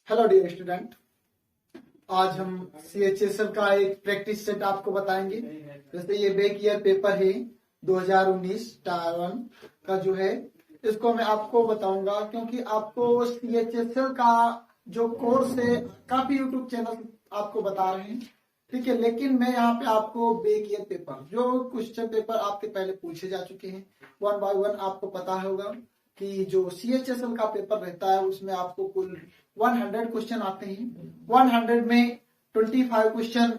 Hello dear student, आज हम CHSL का एक प्रैक्टिस सेट आपको बताएंगे। जैसे ये बैक ईयर पेपर है 2019 टायर 1 का जो है, इसको मैं आपको बताऊंगा क्योंकि आपको CHSL का जो कोर्स है काफी यूट्यूब चैनल आपको बता रहे हैं, ठीक है। लेकिन मैं यहाँ पे आपको बैक ईयर पेपर जो क्वेश्चन पेपर आपके पहले पूछे जा चुके हैं 1 बाय 1 आपको पता होगा कि जो CHSL का पेपर रहता है उसमें आपको कुल 100 क्वेश्चन आते हैं। 100 में 25 क्वेश्चन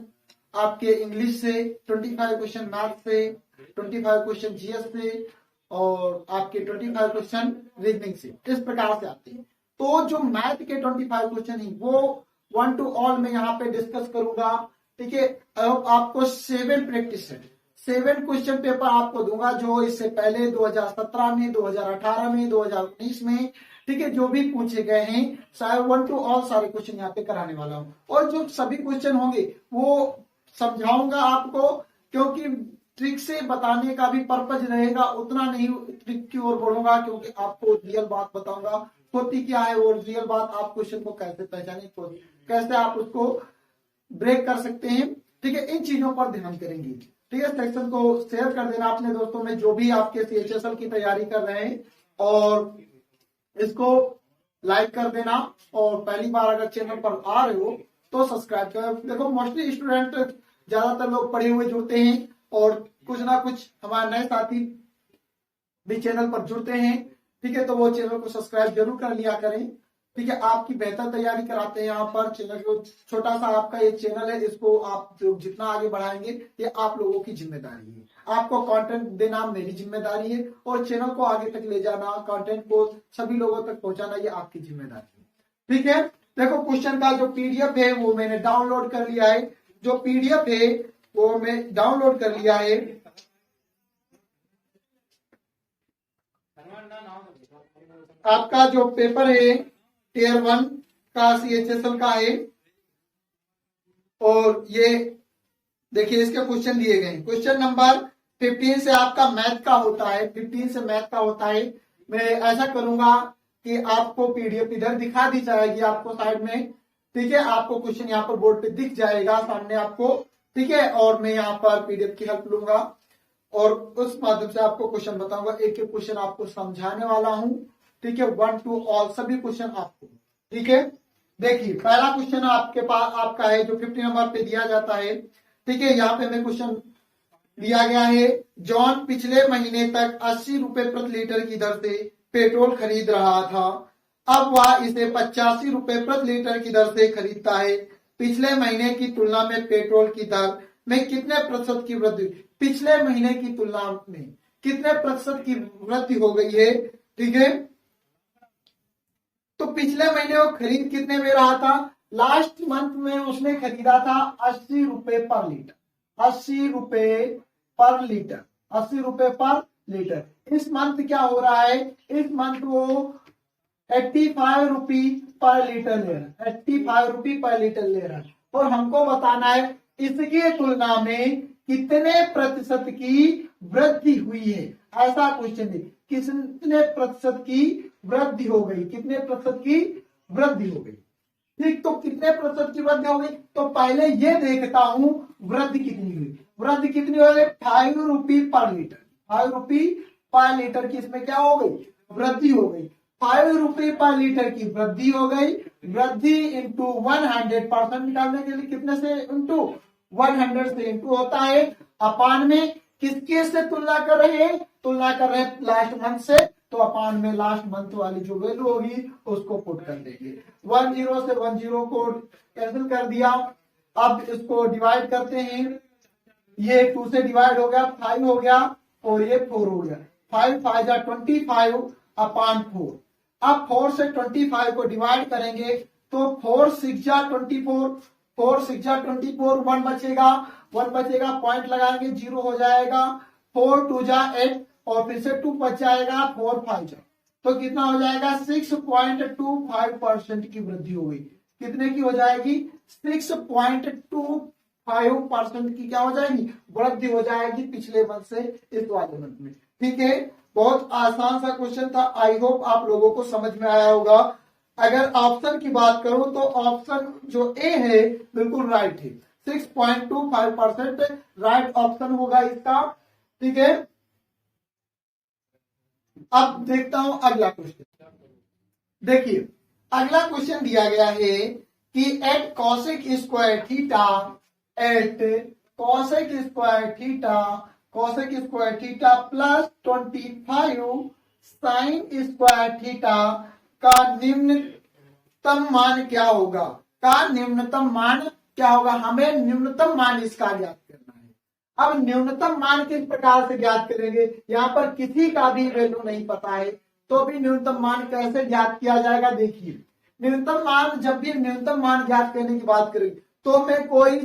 आपके इंग्लिश से, 25 क्वेश्चन मैथ से, 25 क्वेश्चन GS से और आपके 25 क्वेश्चन रीजनिंग से, इस प्रकार से आते हैं। तो जो मैथ के 25 क्वेश्चन है वो 1 to all में यहाँ पे डिस्कस करूंगा, ठीक है। आपको 7 प्रैक्टिस सेट, 7 क्वेश्चन पेपर आपको दूंगा जो इससे पहले 2017 में, 2018 में, 2019 में, ठीक है, जो भी पूछे गए हैं सारे 1 to all सारे क्वेश्चन यहाँ पे कराने वाला हूँ। और जो सभी क्वेश्चन होंगे वो समझाऊंगा आपको, क्योंकि ट्रिक से बताने का भी पर्पज रहेगा, उतना नहीं ट्रिक की ओर बढ़ूंगा क्योंकि आपको रियल बात बताऊंगा होती क्या है और रियल बात आप क्वेश्चन को कैसे पहचाने, कैसे आप उसको ब्रेक कर सकते हैं, ठीक है। इन चीजों पर ध्यान करेंगे, ठीक है। सेक्शन को शेयर कर देना अपने दोस्तों में जो भी आपके CHSL की तैयारी कर रहे हैं, और इसको लाइक कर देना, और पहली बार अगर चैनल पर आ रहे हो तो सब्सक्राइब करो। देखो मोस्टली स्टूडेंट ज्यादातर लोग पढ़े हुए जुड़ते हैं और कुछ ना कुछ हमारे नए साथी भी चैनल पर जुड़ते हैं, ठीक है। तो वो चैनल को सब्सक्राइब जरूर कर लिया करें, ठीक है। आपकी बेहतर तैयारी कराते हैं यहाँ पर। चैनल को छोटा सा आपका ये चैनल है, इसको आप जो जितना आगे बढ़ाएंगे ये आप लोगों की जिम्मेदारी है। आपको कंटेंट देना मेरी जिम्मेदारी है और चैनल को आगे तक ले जाना, कंटेंट को सभी लोगों तक पहुंचाना ये आपकी जिम्मेदारी है, ठीक है। देखो क्वेश्चन का जो PDF है वो मैंने डाउनलोड कर लिया है, जो PDF है वो मैं डाउनलोड कर लिया है। आपका जो पेपर है टियर 1 का CHSL का है, और ये देखिए इसके क्वेश्चन दिए गए हैं। क्वेश्चन नंबर 15 से आपका मैथ का होता है, 15 से मैथ का होता है। मैं ऐसा करूंगा कि आपको PDF इधर दिखा दी जाएगी आपको साइड में, ठीक है। आपको क्वेश्चन यहाँ पर बोर्ड पे दिख जाएगा सामने आपको, ठीक है। और मैं यहाँ पर PDF की हेल्प लूंगा और उस माध्यम से आपको क्वेश्चन बताऊंगा। एक एक क्वेश्चन आपको समझाने वाला हूं, ठीक है। 1 to all सभी क्वेश्चन आपको, ठीक है। देखिए पहला क्वेश्चन आपके पास आपका है जो 50 नंबर पे दिया जाता है, ठीक है। यहाँ पे मैं क्वेश्चन दिया गया है, जॉन पिछले महीने तक 80 रुपए प्रति लीटर की दर से पेट्रोल खरीद रहा था, अब वह इसे 85 रुपए प्रति लीटर की दर से खरीदता है। पिछले महीने की तुलना में पेट्रोल की दर में कितने प्रतिशत की वृद्धि, पिछले महीने की तुलना में कितने प्रतिशत की वृद्धि हो गई है, ठीक है। तो पिछले महीने वो खरीद कितने में रहा था, लास्ट मंथ में उसने खरीदा था 80 रुपए पर लीटर, 80 रुपए पर लीटर, 80 रुपए पर लीटर। इस मंथ क्या हो रहा है, इस मंथ वो 85 रुपी पर लीटर ले रहा है, 85 रुपी पर लीटर ले रहा है। और हमको बताना है इसकी तुलना में कितने प्रतिशत की वृद्धि हुई है, ऐसा क्वेश्चन है। कितने प्रतिशत की वृद्धि हो गई, कितने प्रतिशत की वृद्धि हो गई, ठीक। तो कितने प्रतिशत की वृद्धि हो गई, तो पहले ये देखता हूं वृद्धि कितनी हुई। वृद्धि कितनी हो गई, 5 रुपी पर लीटर, 5 रुपी पर लीटर की इसमें क्या हो गई, वृद्धि हो गई। 5 रुपए पर लीटर की वृद्धि हो गई। वृद्धि इंटू 100% निकालने के लिए कितने से इंटू 100 से इंटू होता है, अपान में किसके से तुलना कर रहे हैं, तुलना कर रहे हैं लास्ट मंथ से, तो अपान में लास्ट मंथ वाली जो वैल्यू होगी उसको पुट कर देंगे। 10 से 10 को कैंसिल कर दिया। अब इसको डिवाइड करते हैं, ये 2 से डिवाइड हो गया, 5 हो गया और ये 4 हो गया। 5 5 जा 25 अपान 4। अब 4 से 25 को डिवाइड करेंगे तो 4 6 जा 24, 4 6 जा 24, 1 बचेगा, 1 बचेगा, पॉइंट लगाएंगे 0 हो जाएगा। 4 2 जा 8 और फिर से 2 बच जाएगा, 4 5 जा, तो कितना हो जाएगा 6.25% की वृद्धि हो गई। कितने की हो जाएगी, 6.25% की क्या हो जाएगी, वृद्धि हो जाएगी पिछले मंथ से इस वाले मंथ में, ठीक है। बहुत आसान सा क्वेश्चन था, आई होप आप लोगों को समझ में आया होगा। अगर ऑप्शन की बात करूं तो ऑप्शन जो ए है बिल्कुल राइट है, 6.25% राइट ऑप्शन होगा इसका। ठीक है, अब देखता हूं अगला क्वेश्चन। देखिए अगला क्वेश्चन दिया गया है कि eight cosec square theta, eight cosec square theta plus 25 sine square theta का निम्नतम मान क्या होगा, का निम्नतम मान क्या होगा, हमें न्यूनतम मान इसका ज्ञात करना है। अब न्यूनतम मान किस प्रकार से ज्ञात करेंगे, यहाँ पर किसी का भी वैल्यू नहीं पता है तो भी न्यूनतम मान कैसे ज्ञात किया जाएगा। देखिए न्यूनतम मान, जब भी न्यूनतम मान ज्ञात करने की बात करेंगे तो मैं कोई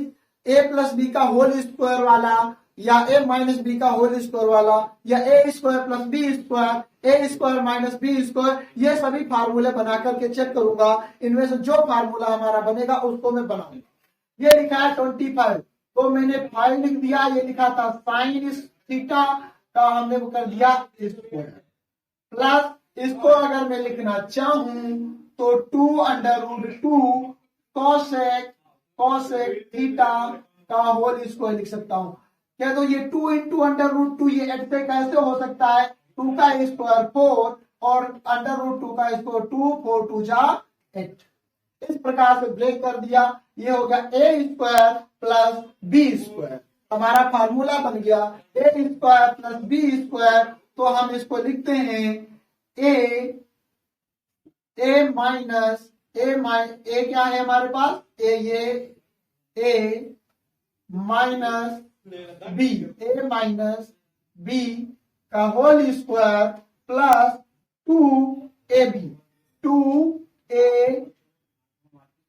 a प्लस बी का होल स्क्वायर वाला या a माइनस बी का होल स्क्वायर वाला या a square plus B square, A square minus B square, ये सभी फार्मूले बना करके चेक करूंगा। इनमें से जो फार्मूला हमारा बनेगा उसको मैं बनाऊंगा। ये लिखा है 25 तो मैंने 5 लिख दिया, ये लिखा था साइन थीटा का हमने वो कर दिया स्क्वायर, प्लस इसको अगर मैं लिखना चाहूं तो 2√2 कॉसेक थीटा का होल स्क्वायर लिख सकता हूं। क्या तो ये 2 इंटू √2 ये ऐसे कैसे हो सकता है, 2 का स्क्वायर 4 और √2 का स्क्वायर 2, 4 2 जा 8, इस प्रकार से ब्रेक कर दिया। ये हो गया ए स्क्वायर प्लस बी स्क्वायर, हमारा फार्मूला बन गया ए स्क्वायर प्लस बी स्क्वायर। तो हम इसको लिखते हैं ए माइनस ए क्या है हमारे पास, ए माइनस बी का whole square plus 2ab, 2a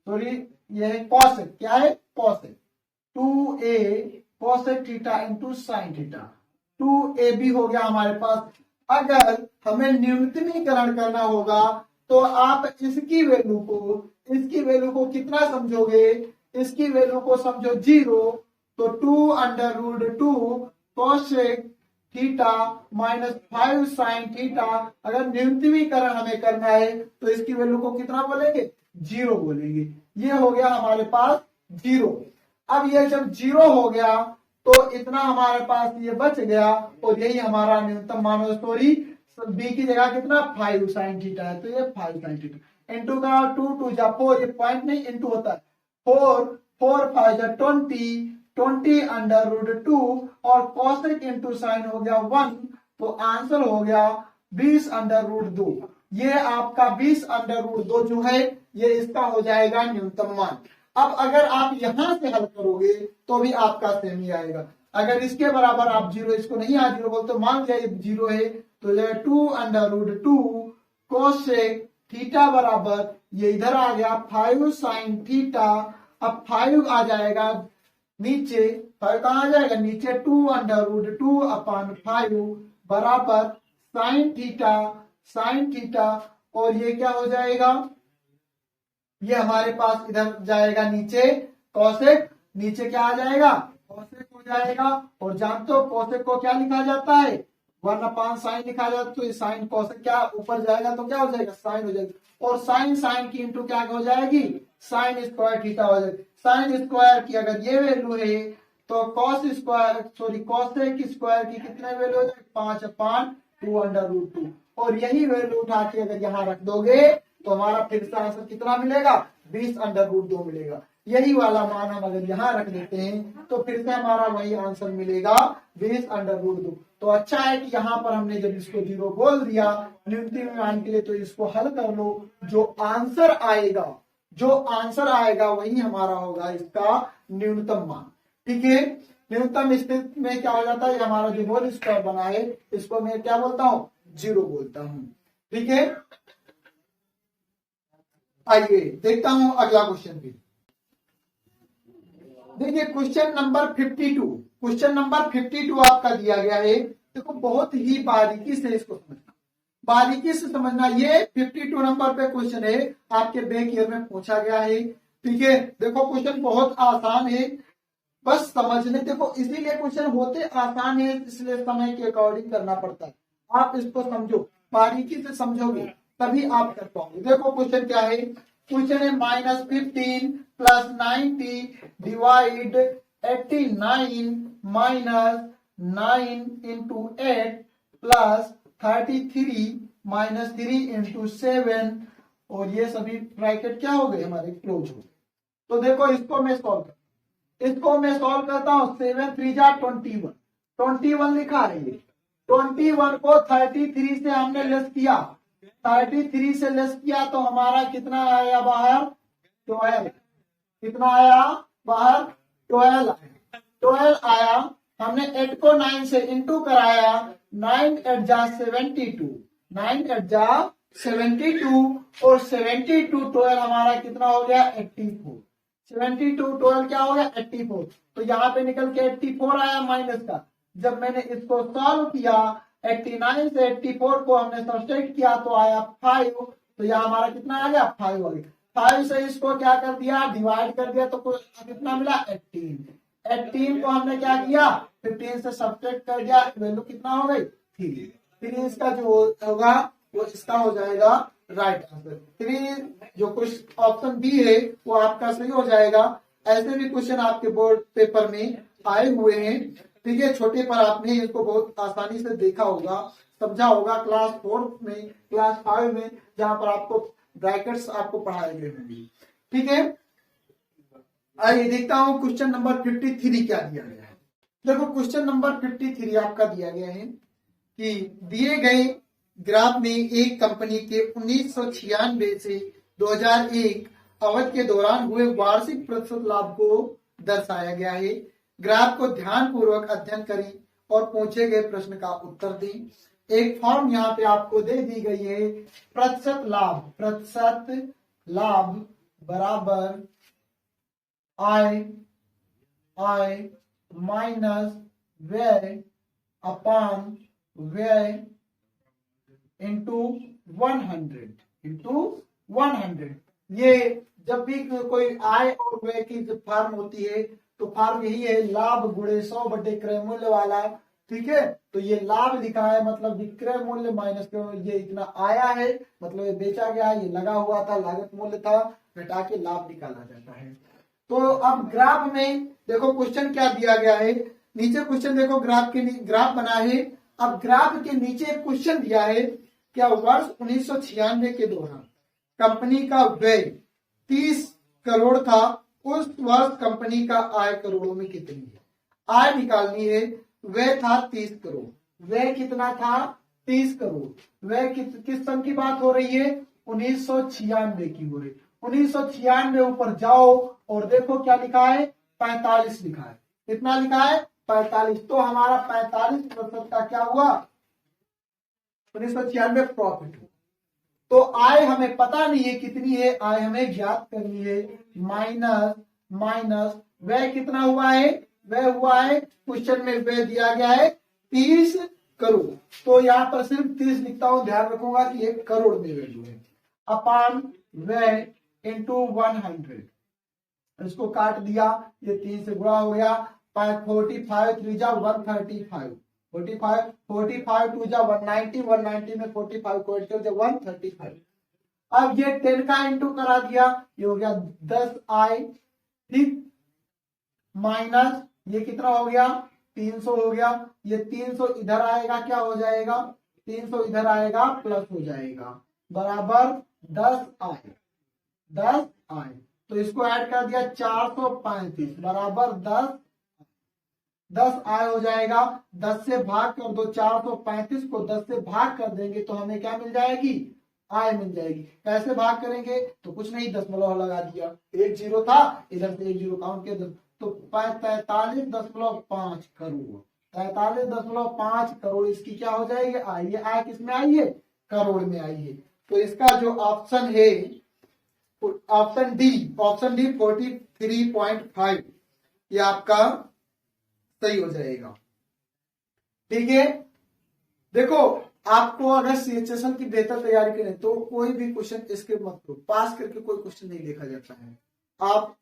sorry ये है कॉसेक, क्या है cosec, 2a cosec theta into sine theta, 2ab हो गया हमारे पास। अगर हमें न्यूनतमीकरण करना होगा तो आप इसकी वैल्यू को कितना समझोगे, इसकी वैल्यू को समझो 0, तो 2√2 cosec theta minus 5 sine theta. अगर न्यूनतमीकरण हमें करना है तो इसकी वैल्यू को कितना बोलेंगे, 0 बोलेंगे। ये हो गया हमारे पास 0। अब ये जब 0 हो गया तो इतना हमारे पास ये बच गया और यही हमारा न्यूनतम मान हो। सॉरी बी की जगह कितना 5 साइन थीटा है तो ये 5 साइन थीटा इंटू का 2 2 जा 4, ये पॉइंट नहीं इंटू होता है, 4 5 जा 20 और कॉसेक इंटू साइन हो गया 1, तो आंसर हो गया 20√2। ये आपका 20√2 जो है ये इसका हो जाएगा न्यूनतम मान। अब अगर आप यहां से हल करोगे तो भी आपका सेम ही आएगा। अगर इसके बराबर आप 0, इसको नहीं आ 0 बोलते, मान लिया ये 0 है तो 2√2 कोसेक थीटा बराबर ये इधर आ गया 5 साइन थीटा। अब 5 आ जाएगा नीचे, 5 कहां आ जाएगा नीचे, 2√2 अपॉन 5 बराबर साइन थीटा और ये क्या हो जाएगा, ये हमारे पास इधर जाएगा नीचे कॉसेक, नीचे क्या आ जाएगा कॉसेक हो जाएगा। और जानते हो कॉसेक को क्या लिखा जाता है, 1/sin लिखा जाता है। तो साइन कॉसेक क्या ऊपर जाएगा तो क्या हो जाएगा साइन हो जाएगा, और साइन की इंटू क्या हो जाएगी साइन स्क्वायर थीटा हो जाएगी। साइन स्क्वायर की अगर ये वैल्यू है तो कॉसेक स्क्वायर की कितने वैल्यू हो जाएगी 5/2√2, और यही वैल्यू उठा के अगर यहाँ रख दोगे तो हमारा फिर से आंसर कितना मिलेगा 20√2 मिलेगा। यही वाला मान हम अगर यहाँ रख देते हैं तो फिर से हमारा वही आंसर मिलेगा 20√2। तो अच्छा है कि यहाँ पर हमने जब इसको 0 बोल दिया न्यूनतम मान के लिए, तो इसको हल कर लो, जो आंसर आएगा वही हमारा होगा इसका न्यूनतम मान। ठीक है, न्यूनतम स्थिति में क्या हो जाता है, हमारा जो होल स्क्वायर बना है इसको मैं क्या बोलता हूँ 0 बोलता हूँ। ठीक है, आइए देखता हूं अगला क्वेश्चन भी। देखिए क्वेश्चन नंबर 52 आपका दिया गया है। देखो बहुत ही बारीकी से इसको समझना, ये 52 नंबर पे क्वेश्चन है, आपके बैक ईयर में पूछा गया है। ठीक है, देखो क्वेश्चन बहुत आसान है, बस समझने, देखो इसीलिए क्वेश्चन होते आसान है, इसलिए समय के अकॉर्डिंग करना पड़ता है। आप इसको समझो, बारीकी से समझोगे तभी आप कर पाओगे। देखो क्वेश्चन क्या है, क्वेश्चन है -15 plus 90 divide 89 minus 9 into 8 plus 33 minus 3 into 7, और ये सभी ब्रैकेट क्या हो गए हमारे, क्लोज हो गए। तो देखो इसको मैं सॉल्व करता हूं। 7 3 जा 21 लिखा है ये। 21 को 33 से हमने लेस किया, 33 से लेस किया तो हमारा कितना आया बाहर, 12। कितना आया बाहर, 12 आया। हमने 8 को 9 से इंटू कराया, 9 8 जा 72, 9 8 जा 72, और 72 12 हमारा कितना हो गया, 84। 72 12 क्या हो गया, 84। तो यहाँ पे निकल के 84 आया माइनस का। जब मैंने इसको सॉल्व किया, 89 से 84 को हमने सब्सट्रैक्ट किया तो आया 5। तो यहाँ हमारा कितना आ गया, 5 आ गया। 5 से इसको क्या कर दिया, डिवाइड कर दिया, तो कितना मिला, 18। 18 को हमने क्या किया, 15 से सब्सट्रैक्ट कर दिया, वैल्यू कितना हो गई, 3। फिर इसका जो होगा वो इसका हो जाएगा राइट आंसर। 3 जो कुछ ऑप्शन बी है वो आपका सही हो जाएगा। ऐसे भी क्वेश्चन आपके बोर्ड पेपर में आए हुए हैं। ठीक है, छोटे पर आपने इसको बहुत आसानी से देखा होगा, समझा होगा। क्लास 4 में, क्लास 5 में, जहां पर आपको ब्रैकेट्स आपको पढ़ाए गए होंगे। ठीक है, आइए देखता हूं क्वेश्चन नंबर 53 क्या दिया गया है। देखो क्वेश्चन नंबर 53 आपका दिया गया है कि दिए गए ग्राफ में एक कंपनी के 1996 से 2001 अवधि के दौरान हुए वार्षिक प्रतिशत लाभ को दर्शाया गया है। ग्राफ को ध्यानपूर्वक अध्ययन करें और पूछे गए प्रश्न का उत्तर दें। एक फॉर्म यहाँ पे आपको दे दी गई है, प्रतिशत लाभ बराबर आय माइनस व्यय अपान व्यय इंटू 100। ये जब भी कोई आय और व्यय की जब फॉर्म होती है तो फॉर्म यही है, लाभ गुणे 100 बटे क्रय मूल्य वाला। ठीक है, तो ये लाभ लिखा है मतलब विक्रय मूल्य माइनस ये इतना आया है, मतलब ये बेचा गया, ये लगा हुआ था, लागत मूल्य था, घटा के लाभ निकाला जाता है। तो अब ग्राफ में देखो क्वेश्चन क्या दिया गया है, नीचे क्वेश्चन देखो, ग्राफ बना है। अब ग्राफ के नीचे क्वेश्चन दिया है, क्या वर्ष 1996 के दौरान कंपनी का व्यय 30 करोड़ था, उस वर्ष कंपनी का आय करोड़ों में कितनी है। आय निकालनी है, व्यय था 30 करोड़, व्यय कितना था, 30 करोड़। व्यय किस सन की बात हो रही है, 1996 की हो रही। 1996 ऊपर जाओ और देखो क्या लिखा है, 45 लिखा है। कितना लिखा है, 45। तो हमारा 45% का क्या हुआ, 1996 प्रॉफिट हो। तो आय हमें पता नहीं है कितनी है, आय हमें ज्ञात करनी है। माइनस व्यय कितना हुआ है, व्यय हुआ है, क्वेश्चन में व्यय दिया गया है 30 करोड़। तो यहाँ पर सिर्फ 30 लिखता हूं, ध्यान रखूंगा कि 1 करोड़ में वैल्यू है। अपान व्यय इंटू 100, इसको काट दिया, ये 3 से गुणा हो गया। 45 3 जा 135, 45 2 जा 190, 190 में 45 को ऐड कर दिया 135। अब ये 10 का इंटू करा दिया, ये हो गया 10 आय। ठीक, माइनस ये कितना हो गया, 300 हो गया। ये 300 इधर आएगा, क्या हो जाएगा, 300 इधर आएगा, प्लस हो जाएगा, बराबर 10 आय। तो इसको ऐड कर दिया 435 बराबर 10 आय हो जाएगा। 10 से भाग कर दो, 435 को 10 से भाग कर देंगे तो हमें क्या मिल जाएगी, आय मिल जाएगी। कैसे भाग करेंगे, तो कुछ नहीं, दशमलव लगा दिया, 1 0 था, इधर से 1 0 काउंट किया, तो 43.5 करोड़, 43.5 करोड़ इसकी क्या हो जाएगी, आय। ये आय किसमें आई है, करोड़ में आई है। तो इसका जो ऑप्शन है, ऑप्शन डी 43.5 ये आपका सही हो जाएगा। ठीक है, देखो आपको अगर सीएचएसएल की बेहतर तैयारी करें तो कोई भी क्वेश्चन इसके मत लो, पास करके कोई क्वेश्चन नहीं देखा जाता है। आप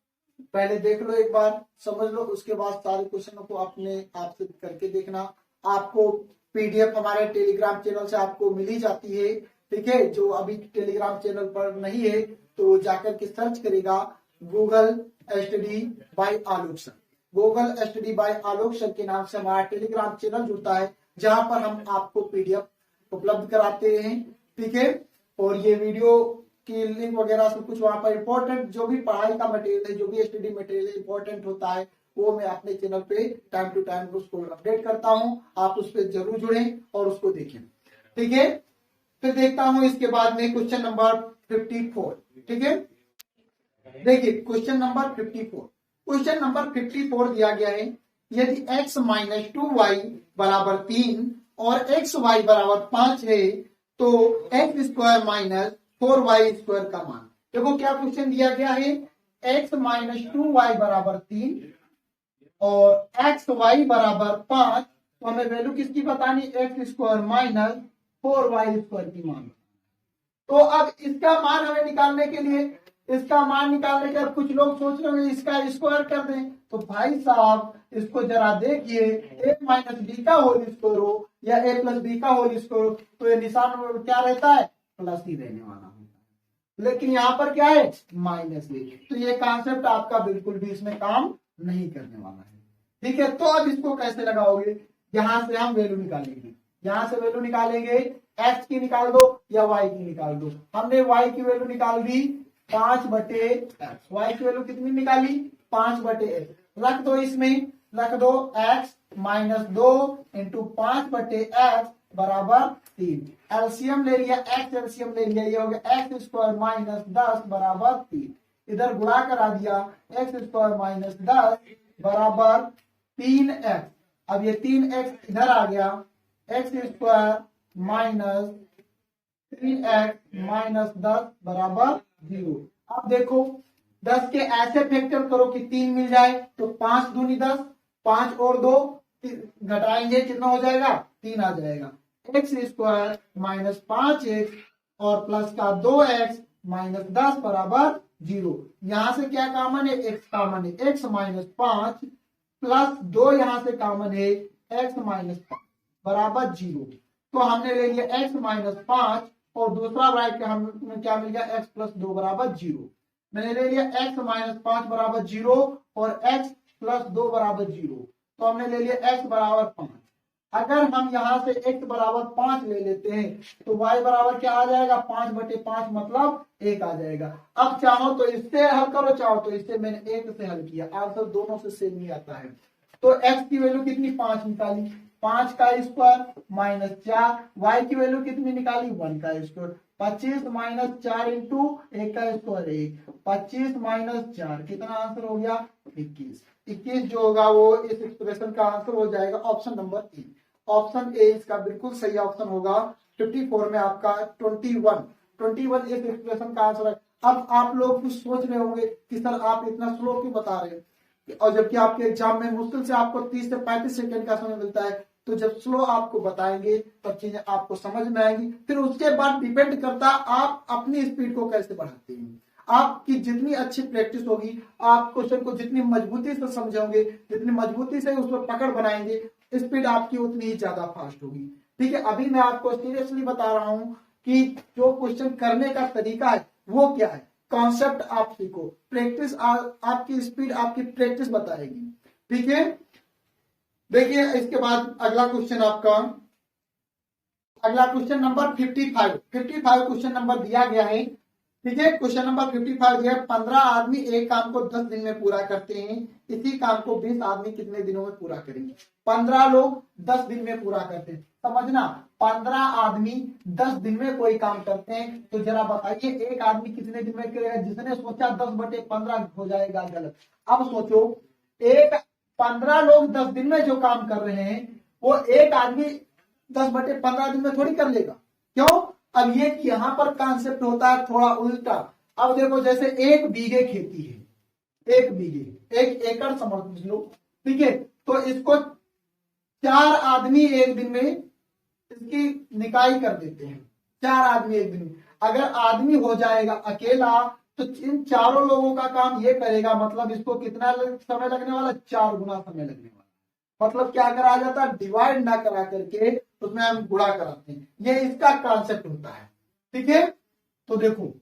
पहले देख लो, एक बार समझ लो, उसके बाद सारे क्वेश्चनों को अपने आप से करके देखना। आपको पीडीएफ हमारे टेलीग्राम चैनल से आपको मिल ही जाती है, ठीक है, जो अभी टेलीग्राम चैनल पर नहीं है तो जाकर के सर्च करेगा गूगल स्टडी बाय आलोक सर। गूगल स्टडी बाय आलोक सर के नाम से हमारा टेलीग्राम चैनल जुड़ता है, जहां पर हम आपको पीडीएफ उपलब्ध कराते हैं। ठीक है, और ये वीडियो की लिंक वगैरह सब कुछ वहां पर इंपॉर्टेंट जो भी पढ़ाई का मटेरियल है, जो भी स्टडी मटेरियल इंपॉर्टेंट होता है, वो मैं अपने चैनल पे टाइम टू टाइम उसको अपडेट करता हूं। आप उस पर जरूर जुड़ें और उसको देखें। ठीक है, फिर देखता हूं इसके बाद में क्वेश्चन नंबर 54। ठीक है, देखिए क्वेश्चन नंबर 54। क्वेश्चन नंबर 54 दिया गया है, यदि x माइनस 2y बराबर 3 और एक्स वाई बराबर 5 है तो x square minus 4y square का मान। देखो क्या क्वेश्चन दिया गया है, x माइनस 2y बराबर 3 और एक्स वाई बराबर 5, तो हमें वैल्यू किसकी बतानी, x square minus 4y square की मान। तो अब इसका मान हमें निकालने के लिए, इसका मान निकालने के कुछ लोग सोच रहे होंगे इसका स्क्वायर कर दें, तो भाई साहब इसको जरा देखिए, ए माइनस बी का होल स्क्वायर हो या ए प्लस बी का होल स्क्वायर हो, तो ये निशान क्या रहता है, प्लस ही रहने वाला होता है। लेकिन यहाँ पर क्या है, माइनस ए, तो ये कॉन्सेप्ट आपका बिल्कुल भी इसमें काम नहीं करने वाला है। ठीक है, तो अब इसको कैसे लगाओगे, यहां से हम वैल्यू निकालेंगे, यहां से वैल्यू निकालेंगे, एक्स की निकाल दो या वाई की निकाल दो। हमने वाई की वैल्यू निकाल दी 5/x, वाई की वैल्यू कितनी निकाली, 5/x। रख दो, इसमें रख दो x माइनस 2 इंटू 5/x बराबर 3। एलसीएम ले लिया, x एलसीएम ले लिया, ये हो गया एक्स स्क्वायर माइनस 10 बराबर 3। इधर गुणा करा दिया, एक्स स्क्वायर माइनस 10 बराबर 3x। अब ये 3x इधर आ गया, x square minus 3x minus 10 बराबर 0। अब देखो 10 के ऐसे फैक्टर करो कि 3 मिल जाए, तो 5 दूनी 10, 5 और 2 घटाएंगे कितना हो जाएगा, 3 आ जाएगा। एक्स स्क्वायर माइनस 5x और प्लस का 2x माइनस 10 बराबर 0। यहां से क्या कॉमन है, x कॉमन है, x माइनस 5 प्लस 2 यहां से कॉमन है, x माइनस 5 बराबर 0। तो हमने ले लिया x माइनस 5 और दूसरा ब्रैकेट हमें क्या मिल गया, x प्लस 2 बराबर 0। मैंने ले लिया x माइनस 5 बराबर 0 और x प्लस 2 बराबर 0, तो हमने ले लिया x बराबर 5। अगर हम यहां से x बराबर 5 ले लेते हैं तो y बराबर क्या आ जाएगा, 5/5 मतलब 1 आ जाएगा। अब चाहो तो इससे हल करो, चाहो तो इससे, मैंने 1 से हल किया, आंसर दोनों से सेम ही आता है। तो x की वैल्यू कितनी, 5 निकाली, 5 का स्क्वायर माइनस 4, y की वैल्यू कितनी निकाली, 1 का स्क्वायर, 25 माइनस 4 इंटू 1 का स्क्वायर 1, 25 माइनस 4 कितना आंसर हो गया, 21। 21 जो होगा वो इस एक्सप्रेशन का आंसर हो जाएगा option number A. Option A इसका बिल्कुल सही ऑप्शन होगा। 54 में आपका 21 इस एक्सप्रेशन का आंसर है। अब आप लोग कुछ सोच रहे होंगे कि सर आप इतना स्लो क्यों बता रहे हैं, और जबकि आपके एग्जाम में मुश्किल से आपको 30 से 35 सेकंड का समय मिलता है। तो जब स्लो आपको बताएंगे तब चीजें आपको समझ में आएंगी। फिर उसके बाद डिपेंड करता आप अपनी स्पीड को कैसे बढ़ाते हैं। आपकी जितनी अच्छी प्रैक्टिस होगी, आप क्वेश्चन को जितनी मजबूती से समझोगे, जितनी मजबूती से उस पर पकड़ बनाएंगे, स्पीड आपकी उतनी ही ज्यादा फास्ट होगी। ठीक है, अभी मैं आपको सीरियसली बता रहा हूं कि जो क्वेश्चन करने का तरीका है वो क्या है, कॉन्सेप्ट आप सीखो, प्रैक्टिस आपकी स्पीड आपकी प्रैक्टिस बताएगी। ठीक है, देखिए इसके बाद अगला क्वेश्चन आपका, अगला क्वेश्चन नंबर 55 क्वेश्चन नंबर दिया गया है। ठीक है, क्वेश्चन नंबर 55 दिया है, 15 आदमी एक काम को 10 दिन में पूरा करते हैं, इसी काम को 20 आदमी कितने दिनों में पूरा करेंगे। 15 लोग 10 दिन में पूरा करते हैं, समझना 15 आदमी 10 दिन में कोई काम करते हैं, तो जरा बताइए एक आदमी कितने दिन में करेगा। जिसने सोचा 10/15 हो जाएगा गलत। अब सोचो, एक 15 लोग 10 दिन में जो काम कर रहे हैं वो एक आदमी 10/15 दिन में थोड़ी कर लेगा। क्यों, अब ये यहां पर कॉन्सेप्ट होता है थोड़ा उल्टा। अब देखो जैसे 1 बीघे खेती है, 1 बीघे 1 एकड़ समझ लो, ठीक है, तो इसको 4 आदमी एक दिन में इसकी निकाई कर देते हैं, 4 आदमी एक दिन में। अगर आदमी हो जाएगा अकेला तो इन चारों लोगों का काम ये करेगा, मतलब इसको कितना समय लगने वाला, 4 गुना समय लगने वाला। मतलब क्या करा जाता है, डिवाइड ना करा करके उसमें हम गुणा कराते हैं। ये इसका कॉन्सेप्ट होता है। ठीक है, तो देखो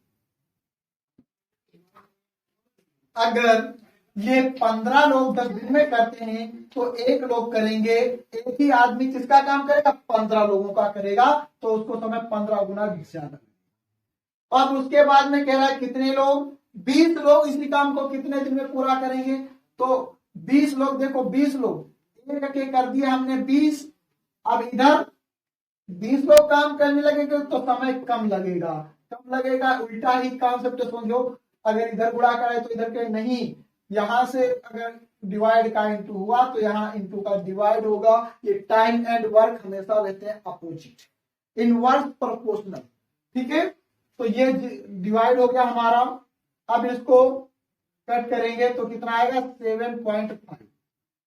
अगर ये 15 लोग 10 दिन में करते हैं तो एक लोग करेंगे, एक ही आदमी किसका काम करेगा, 15 लोगों का करेगा, तो उसको समय 15 गुना ज्यादा। अब उसके बाद में कह रहा है कितने लोग, 20 लोग इसी काम को कितने दिन में पूरा करेंगे, तो 20 लोग, देखो 20 लोग एक एक कर दिया हमने 20। अब इधर 20 लोग काम करने लगेंगे तो समय कम लगेगा, उल्टा ही कॉन्सेप्ट समझो। अगर इधर गुणा कराए तो इधर के नहीं, यहां से अगर डिवाइड का इंटू हुआ तो यहाँ इंटू का डिवाइड होगा। ये टाइम एंड वर्क हमेशा रहते हैं अपोजिट, इनवर्स प्रोपोर्शनल। ठीक है, तो ये डिवाइड हो गया हमारा। अब इसको कट करेंगे तो कितना आएगा 7.5।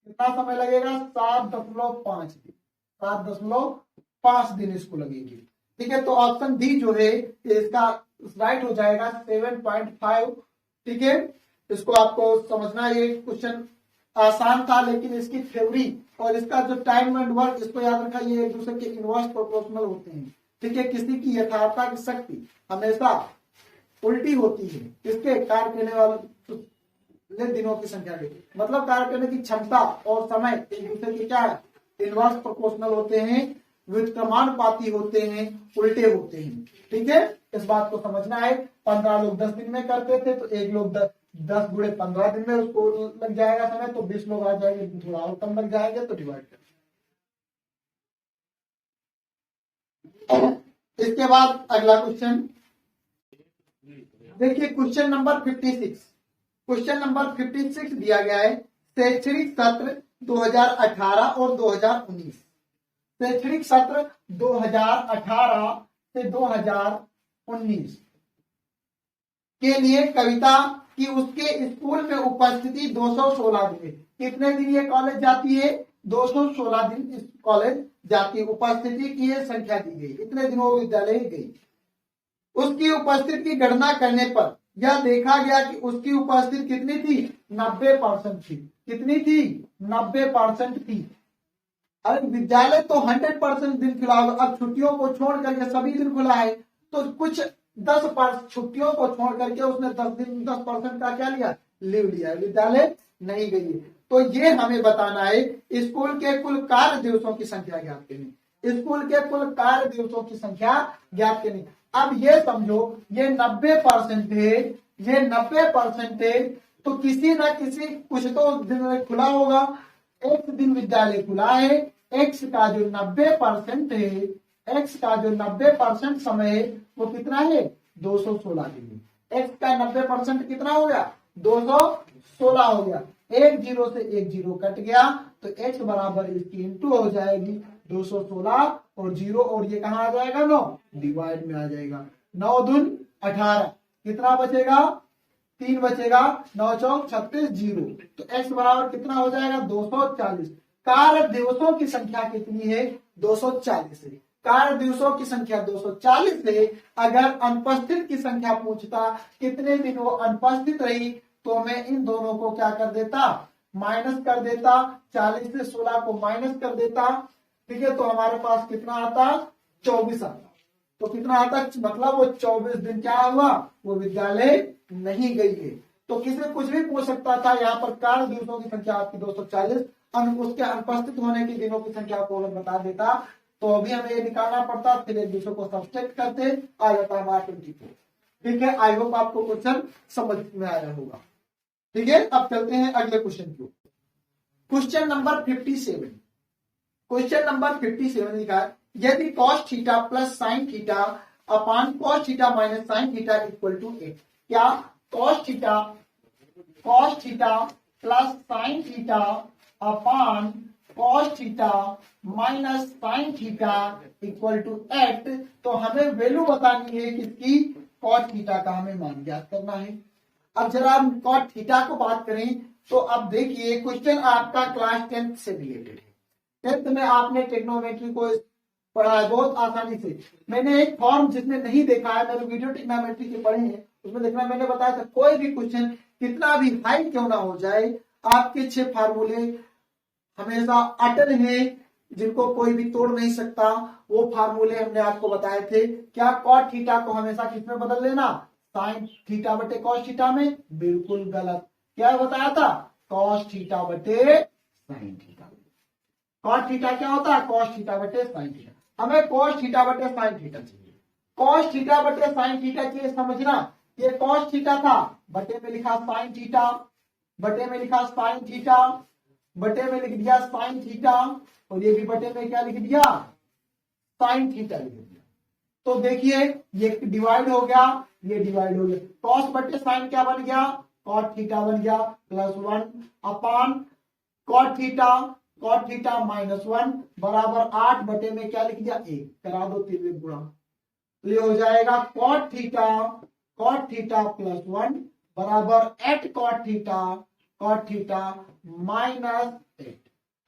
कितना समय लगेगा 7.5 दिन, 7.5 दिन इसको लगेगी। ठीक है, तो ऑप्शन डी जो है इसका राइट हो जाएगा 7.5। ठीक है, इसको आपको समझना, ये क्वेश्चन आसान था लेकिन इसकी थ्योरी और इसका जो टाइम एंड वर्क, इसको याद रखा, ये एक दूसरे के इनवर्स प्रोपोर्शनल होते हैं। ठीक है, किसी की यथार्थता की शक्ति हमेशा उल्टी होती है, इसके कार्य करने वाले दिनों की संख्या के, मतलब कार्य करने की क्षमता और समय एक दूसरे के क्या है, इनवर्स प्रोपोर्शनल होते हैं, व्युत्क्रमानुपाती होते हैं, उल्टे होते हैं। ठीक है, इस बात को समझना है। 15 लोग 10 दिन में करते थे तो एक लोग 10 गुणे 15 दिन में उसको लग जाएगा समय, तो 20 लोग आ जाएंगे, थोड़ा और कम लग जाएंगे तो डिवाइड कर। इसके बाद अगला क्वेश्चन देखिए, क्वेश्चन नंबर 56। क्वेश्चन नंबर 56 दिया गया है शैक्षणिक सत्र 2018 और 2019। शैक्षणिक सत्र 2018 से 2019 के लिए कविता कि उसके स्कूल में उपस्थिति 216 दिन। कितने दिन ये कॉलेज जाती है, 216 दिन इस कॉलेज जाती है। उपस्थिति की ये संख्या दी गई, कितने दिन वो विद्यालय गई। उसकी उपस्थिति की गणना करने पर यह देखा गया कि उसकी उपस्थिति कितनी थी, 90% थी। कितनी थी, 90% थी। अरे विद्यालय तो 100% दिन खुला होगा, अब छुट्टियों को छोड़ करके सभी दिन खुला है, तो कुछ 10% छुट्टियों को छोड़ करके उसने 10% का क्या लिया, लीव लिया, विद्यालय नहीं गई। तो ये हमें बताना है स्कूल के कुल कार्य दिवसों की संख्या ज्ञात करनी, स्कूल के कुल कार्य दिवसों की संख्या ज्ञात करनी। अब ये समझो ये 90% है, ये 90% है, तो किसी ना किसी कुछ तो दिन खुला होगा। एक दिन विद्यालय खुला है, एक्स का जो 90% है, एक्स का जो 90% समय है वो कितना है, 216 दिन। एक्स का 90% कितना हो गया, 216 हो गया। एक जीरो से एक जीरो कट गया तो एक्स बराबर इसकी इंटू हो जाएगी 216 और जीरो, और ये कहाँ आ जाएगा, 9 डिवाइड में आ जाएगा। 9 दून 18, कितना बचेगा, 3 बचेगा, 9 चौक 36, जीरो, तो एक्स बराबर कितना हो जाएगा 240। कार्य दिवसों की संख्या कितनी है, 240 है। कार्य दिवसों की संख्या 240 है। अगर अनुपस्थित की संख्या पूछता कितने दिन वो अनुपस्थित रही, तो मैं इन दोनों को क्या कर देता, माइनस कर देता, 40 से 16 को माइनस कर देता। ठीक है, तो हमारे पास कितना आता, 24 आता। तो कितना आता, मतलब वो 24 दिन क्या हुआ, वो विद्यालय नहीं गई है। तो किसी कुछ भी पूछ सकता था। यहाँ पर कार्य दिवसों की संख्या आपकी 240, उसके अनुपस्थित होने की दिनों की संख्या को बता देता, तो अभी हमें ये निकालना पड़ता, फिर एक दूसरे को सब्सट्रैक्ट करते, आ जाता है हमारा 24। ठीक है, आई होप आपको क्वेश्चन समझ में आया होगा। ठीक है, अब चलते हैं अगले क्वेश्चन की। Question number 57। क्वेश्चन नंबर 57 लिखा है यदि cos theta plus sine theta upon cos theta minus sine theta equal to 8। क्या cos theta plus sine theta upon cos theta minus sine theta equal to 8। तो हमें value बतानी है किसकी, cos theta का हमें मान ज्ञात करना है। अब जरा हम cos थीटा को बात करें तो अब देखिए क्वेश्चन आपका क्लास 10th से रिलेटेड है। 10th में आपने ट्रिग्नोमेट्री को पढ़ा है बहुत आसानी से। मैंने एक फॉर्म जिसने नहीं देखा है, मेरे वीडियो ट्रिग्नोमेट्री के पढ़े हैं, उसमें देखना मैंने बताया था कोई भी क्वेश्चन कितना भी हाई क्यों ना हो जाए, आपके 6 फार्मूले हमेशा अटल है, जिनको कोई भी तोड़ नहीं सकता, वो फार्मूले हमने आपको बताए थे। क्या कॉट थीटा को हमेशा किसमें बदल लेना, साइन थीटा बटे कॉस थीटा में? बिल्कुल गलत। क्या बताया था, कॉस थीटा बटे साइन थीटा। कॉस थीटा क्या होता है, कॉस थीटा बटे साइन थीटा। हमें कॉस थीटा बटे साइन थीटा चाहिए। कॉस थीटा बटे साइन थीटा चाहिए, समझना ये कॉस थीटा था, बटे में लिखा साइन थीटा, बटे में लिखा साइन थीटा, बटे में लिख दिया साइन थीटा, और ये भी बटे में क्या लिख दिया, साइन थीटा लिख दिया। तो देखिए ये डिवाइड हो गया, ये डिवाइड हो गया, कॉस बटे साइन क्या बन गया, कॉट थीटा बन गया, plus 1 upon cot theta, cot theta minus 1 बराबर 8 बटे में क्या लिख दिया, 1 करा दो 3 में गुणा, ये हो जाएगा कॉट थीटा प्लस 1 बराबर 8 कॉट थीटा माइनस 8।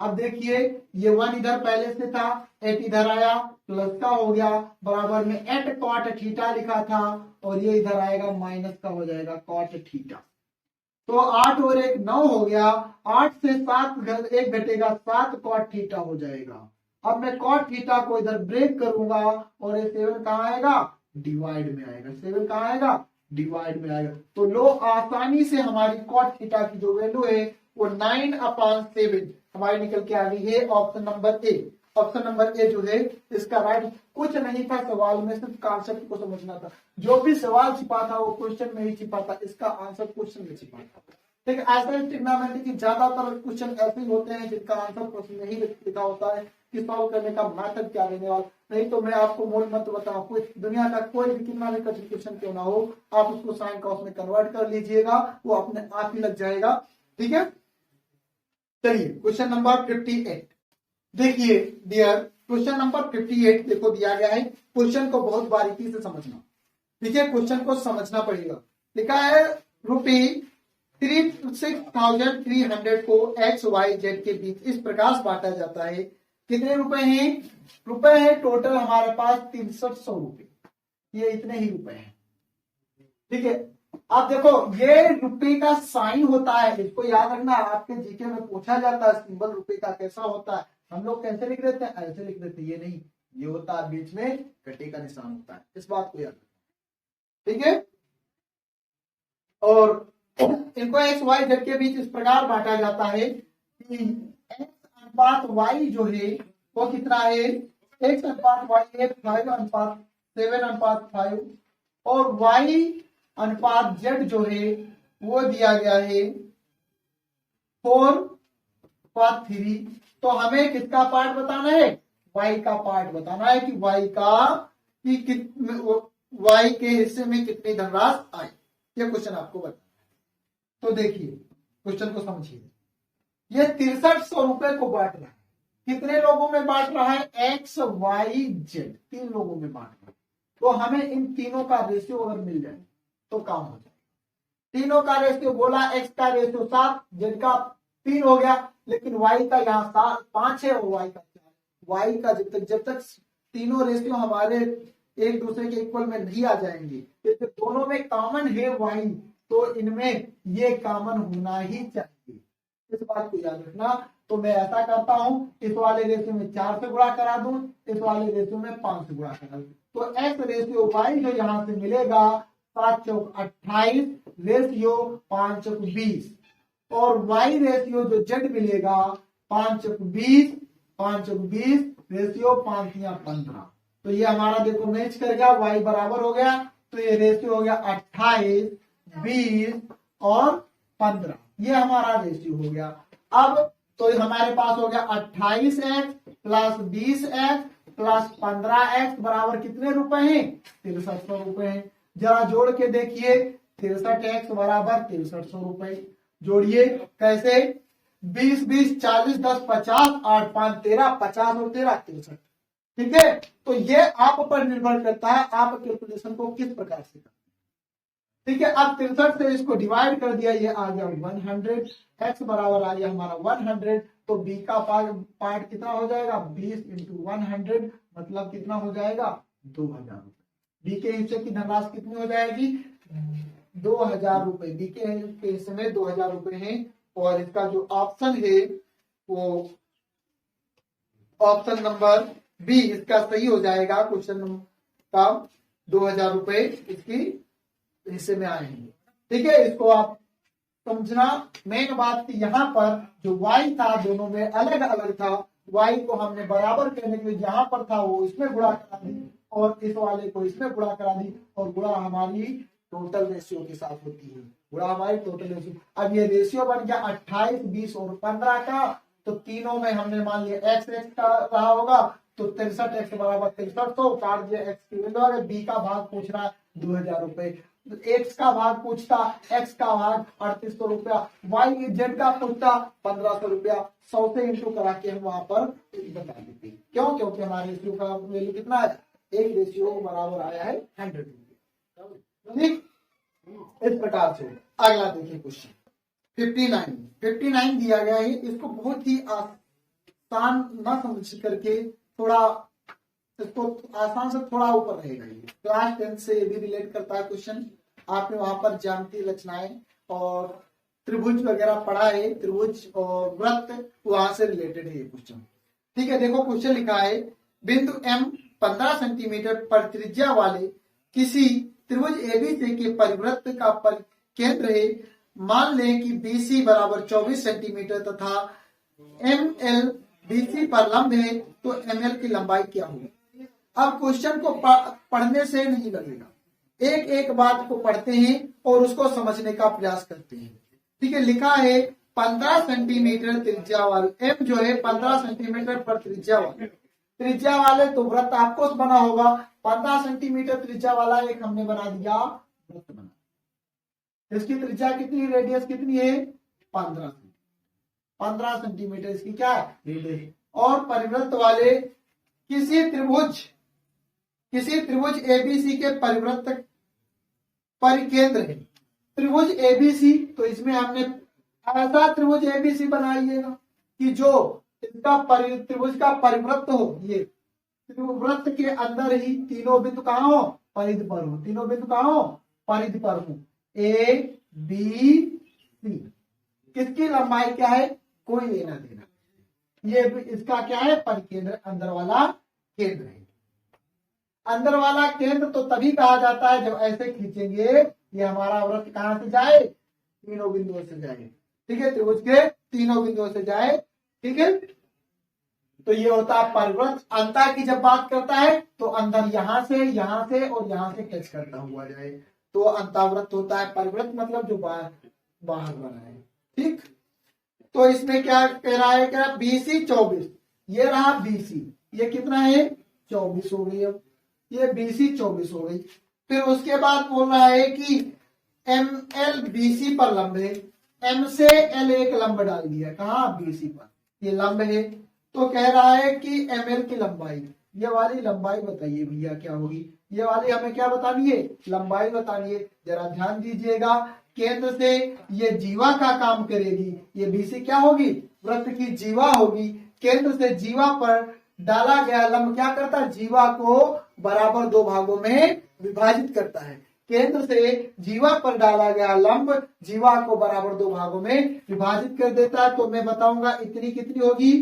अब देखिए ये 1 इधर पहले से था, 8 इधर आया, प्लस का हो गया, बराबर में 8 कॉट थीटा लिखा था, और ये इधर आएगा माइनस का हो जाएगा कॉट थीटा। तो 8 और 1 9 हो गया, 8 से 7 1 घटेगा, 7 कॉट थीटा हो जाएगा। अब मैं कॉट थीटा को इधर ब्रेक करूंगा, और ये 7 कहां आएगा, डिवाइड में आएगा, 7 कहां आएगा, डिवाइड में आएगा। तो लो आसानी से हमारी कॉट थीटा की जो वैल्यू है वो 9/7 हमारी निकल के आ गई है, option number A. Option number A जो है इसका राइट, कुछ नहीं था सवाल में, सिर्फ कॉन्सेप्ट को समझना था। जो भी सवाल छिपा था वो क्वेश्चन में ही छिपा था, इसका आंसर क्वेश्चन में छिपा था। ठीक है, ऐसा ट्रिग्नोमेट्री की ज्यादातर क्वेश्चन ऐसे होते हैं जिनका आंसर क्वेश्चन में ही लिखा होता है कि सॉल्व करने का मेथड क्या रहने वाला। नहीं तो मैं आपको मूल मंत्र बताऊं, कोई दुनिया का कोई भी कितना भी कठिन क्वेश्चन क्यों ना हो, आप उसको साइन कॉस में कन्वर्ट कर लीजिएगा, वो अपने आप ही लग जाएगा। ठीक है, चलिए क्वेश्चन नंबर 58 देखिए डियर, क्वेश्चन नंबर 58 देखो दिया गया है। क्वेश्चन को बहुत बारीकी से समझना, ठीक है, क्वेश्चन को समझना पड़ेगा। लिखा है ₹36,300 को एक्स वाई जेड के बीच इस प्रकार बांटा जाता है। कितने रुपए हैं, रुपए है टोटल हमारे पास 6300 रुपए, ये इतने ही रुपए हैं। ठीक है, अब देखो ये रुपए का साइन होता है, इसको याद रखना, आपके जीके में पूछा जाता है सिंबल रुपए का कैसा होता है। हम लोग कैसे लिख देते हैं, ऐसे लिख देते हैं, ये नहीं, ये होता है बीच में घटे का निशान होता है, इस बात को याद रखना। ठीक है, और इनको एक्स वाई जेड के बीच इस प्रकार बांटा जाता है कि एक्स अनुपात वाई जो है वो कितना है, एक्स अनुपात वाई है 5:7:5, और वाई अनुपात जेड जो है वो दिया गया है 4:3। तो हमें किसका पार्ट बताना है, वाई का पार्ट बताना है कि वाई के हिस्से में कितनी धनराशि आई, ये क्वेश्चन आपको बताना है। तो देखिए क्वेश्चन को समझिए, ये 6300 रुपए को बांट रहा है, कितने लोगों में बांट रहा है, एक्स वाई जेड, 3 लोगों में बांट रहा है। तो हमें इन तीनों का रेशियो अगर मिल जाए तो काम हो जाए। तीनों का रेशियो बोला, एक्स का रेशियो 7, जेड का 3 हो गया, लेकिन वाई का यहाँ 5 है और वाई का 4। वाई का जब तक तीनों रेशियो हमारे एक दूसरे के इक्वल में नहीं आ जाएंगे, तो दोनों में कॉमन है वाई, तो इनमें ये कॉमन होना ही चाहिए, इस बात को याद रखना। तो मैं ऐसा करता हूं, इस वाले रेशियो में 4 से गुणा करा दूं, इस वाले रेशियो में 5 से गुणा करा दूं, तो एक्स रेशियो वाई जो यहां से मिलेगा 7×4 = 28, रेशियो 5×20, और वाई रेशियो जो जेड मिलेगा 5×20 रेशियो 5×15। तो ये हमारा देखो मैच कर गया, वाई बराबर हो गया, तो ये रेशियो हो गया 28, 20 और 15, ये हमारा रेशियो हो गया। अब तो हमारे पास हो गया 28x plus 20x plus 15x बराबर कितने रुपए हैं, 6300 रुपए हैं। जरा जोड़ के देखिए, 63x बराबर 6300 रुपए, जोड़िए कैसे, 20 40 10 50, 8 5 13, 50 और 13 63। ठीक है, तो ये आप पर निर्भर करता है आप कैलकुलेशन को किस प्रकार से करते हैं। ठीक है, अब 63 से इसको डिवाइड कर दिया, ये आ गया 100, x बराबर आ गया हमारा 100, तो b का पार्ट कितना हो जाएगा, 20 × 100 मतलब कितना हो जाएगा, 2000 रुपए। b के हिस्से की धनराशि कितनी हो जाएगी, 2000 रुपए, b के हिस्से में 2000 रुपए है, और इसका जो ऑप्शन है वो ऑप्शन नंबर बी इसका सही हो जाएगा। क्वेश्चन का 2000 रुपए इसकी हिस्से में आए हैं। ठीक है, इसको आप समझना। मेन बात कि यहाँ पर जो y था दोनों में अलग अलग था, y को हमने बराबर करने के लिए जहां पर था वो इसमें गुणा करा दी और इस वाले को इसमें गुणा करा दी, और गुणा हमारी टोटल रेशियो के साथ होती है। गुणा हमारी टोटल रेशियो। अब ये रेशियो बन गया 28, 20 और 15 का, तो तीनों में हमने मान लिया x x का रहा होगा, तो 63 x बराबर 6300 काट दिया। x की वैल्यू बी का भाग पूछ रहा है 2000 रुपए, एक्स का भाग पूछता, एक्स का भाग 3800 रुपया, वाई जेड का पूछता 1500 रुपया। 100 से इंटू करा के हम वहां पर बता देते। क्यों? क्योंकि हमारे रेशियो का वैल्यू कितना है, एक रेशियो बराबर आया है 100। ठीक, इस प्रकार से अगला देखिए क्वेश्चन 59 दिया गया है। इसको बहुत ही आसान न समझ करके थोड़ा इसको आसान से थोड़ा ऊपर रहेगा। ये क्लास 10 से भी रिलेट करता है क्वेश्चन। आपने वहां पर ज्यामितीय रचनाएं और त्रिभुज वगैरह पढ़ा है, त्रिभुज और वृत्त वहां से रिलेटेड है ये क्वेश्चन। ठीक है, देखो क्वेश्चन लिखा है बिंदु M 15 सेंटीमीटर पर त्रिज्या वाले किसी त्रिभुज एबीसी के परिवृत्त का केंद्र है। मान लें कि BC बराबर 24 सेंटीमीटर तथा ML BC पर लंब है, तो ML की लंबाई क्या होगी। अब क्वेश्चन को पढ़ने से नहीं लगेगा, एक एक बात को पढ़ते हैं और उसको समझने का प्रयास करते हैं। ठीक है, लिखा है 15 सेंटीमीटर त्रिज्या वाले, M जो है 15 सेंटीमीटर पर त्रिज्या वाले तो वृत्त आपको बना होगा। 15 सेंटीमीटर त्रिज्या वाला एक हमने बना दिया वृत्त बना। इसकी त्रिज्या कितनी, रेडियस कितनी है 15 सेंटीमीटर इसकी क्या है रेडियस। और परिवृत्त वाले किसी त्रिभुज एबीसी के परिवृत्त परिकेंद्र है। त्रिभुज एबीसी, तो इसमें हमने ऐसा त्रिभुज एबीसी बनाइएगा कि जो इसका त्रिभुज का परिवृत्त हो। ये वृत्त के अंदर ही तीनों बिंदु कहाँ हो, परिधि पर हो। तीनों बिंदु कहाँ हो, परिधि पर हो। A B C किसकी लंबाई क्या है, कोई लेना देना। ये इसका क्या है, परिकेंद्र, अंदर वाला केंद्र है। अंदर वाला केंद्र तो तभी कहा जाता है जब ऐसे खींचेंगे ये हमारा वृत्त कहां से जाए, तीनों बिंदुओं से जाए। ठीक है, त्रिभुज के तीनों बिंदुओं से जाए। ठीक है, तो ये होता है परिवृत्त। अंतर की जब बात करता है तो अंदर यहां से और यहां से टच करता हुआ जाए, तो अंतर्वृत्त होता है। परिवृत्त मतलब जो बाहर बना है। ठीक, तो इसमें क्या कह रहा है, क्या BC 24, ये रहा BC, ये कितना है 24 हो गई। अब ये BC 24 हो गई। फिर उसके बाद बोल रहा है कि ML BC पर लंब है। M से L एक लंब डाल दिया, कहा BC पर, ये लंब है। तो कह रहा है कि ML की लंबाई, ये वाली लंबाई बताइए भैया क्या होगी। ये वाली हमें क्या बतानी है, लंबाई बतानी है। जरा ध्यान दीजिएगा, केंद्र से ये जीवा का काम करेगी। ये BC क्या होगी, वृत्त की जीवा होगी। केंद्र से जीवा पर डाला गया लंब क्या करता है, जीवा को बराबर दो भागों में विभाजित करता है। केंद्र से जीवा पर डाला गया लंब जीवा को बराबर दो भागों में विभाजित कर देता है। तो मैं बताऊंगा इतनी कितनी होगी,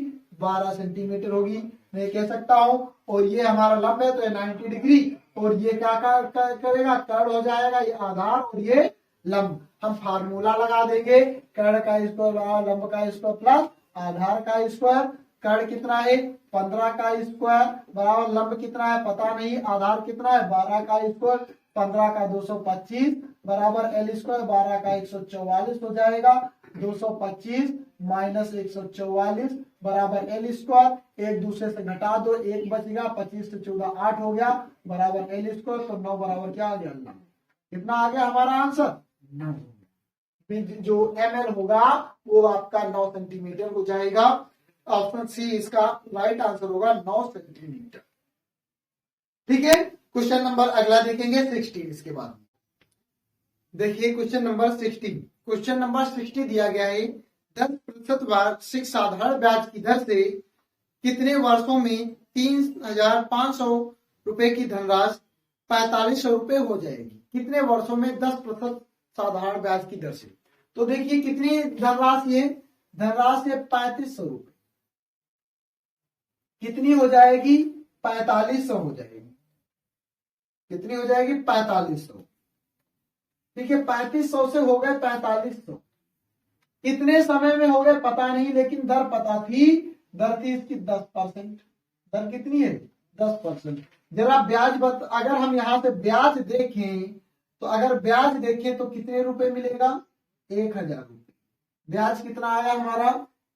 12 सेंटीमीटर होगी, मैं कह सकता हूं। और ये हमारा लंब है तो ये 90 डिग्री, और ये क्या करेगा, कर्ण हो जाएगा, ये आधार और ये लंब। हम फार्मूला लगा देंगे, कर्ण का स्क्वायर बराबर लंब का स्क्वायर प्लस आधार का स्क्वायर। कर्ण कितना है 15 का स्क्वायर बराबर लंब कितना है पता नहीं, आधार कितना है 12 का स्क्वायर, 15 का 225 बराबर L स्क्वायर, 12 का 144 हो जाएगा। 225 माइनस 144 बराबर L स्क्वायर, एक दूसरे से घटा दो, एक बचेगा, 25 से 14 8 हो गया बराबर L स्क्वायर। तो 9 बराबर क्या आ गया, कितना आ गया हमारा आंसर 9। जो ML होगा वो आपका 9 सेंटीमीटर हो जाएगा। ऑप्शन सी इसका राइट आंसर होगा 9 सेंटीमीटर। ठीक है, क्वेश्चन नंबर अगला देखेंगे 16। इसके बाद देखिए क्वेश्चन नंबर 16। क्वेश्चन नंबर 60 दिया गया है 10% वार्षिक साधारण ब्याज की दर से कितने वर्षों में 3500 रुपए की धनराशि 4500 रुपए हो जाएगी। कितने वर्षों में 10% साधारण ब्याज की दर से। तो देखिए कितनी धनराशि है, धनराशि है 3500 रुपए। कितनी हो जाएगी? 4500 हो जाएगी। कितनी हो जाएगी? 4500। ठीक है, 3500 से हो गए 4500। कितने समय में हो गए पता नहीं, लेकिन दर पता थी। दर थी इसकी 10%। दर कितनी है? 10%। जरा ब्याज अगर हम यहां से ब्याज देखें तो अगर ब्याज देखें तो कितने रुपए मिलेगा? 1000 रुपए। ब्याज कितना आया हमारा?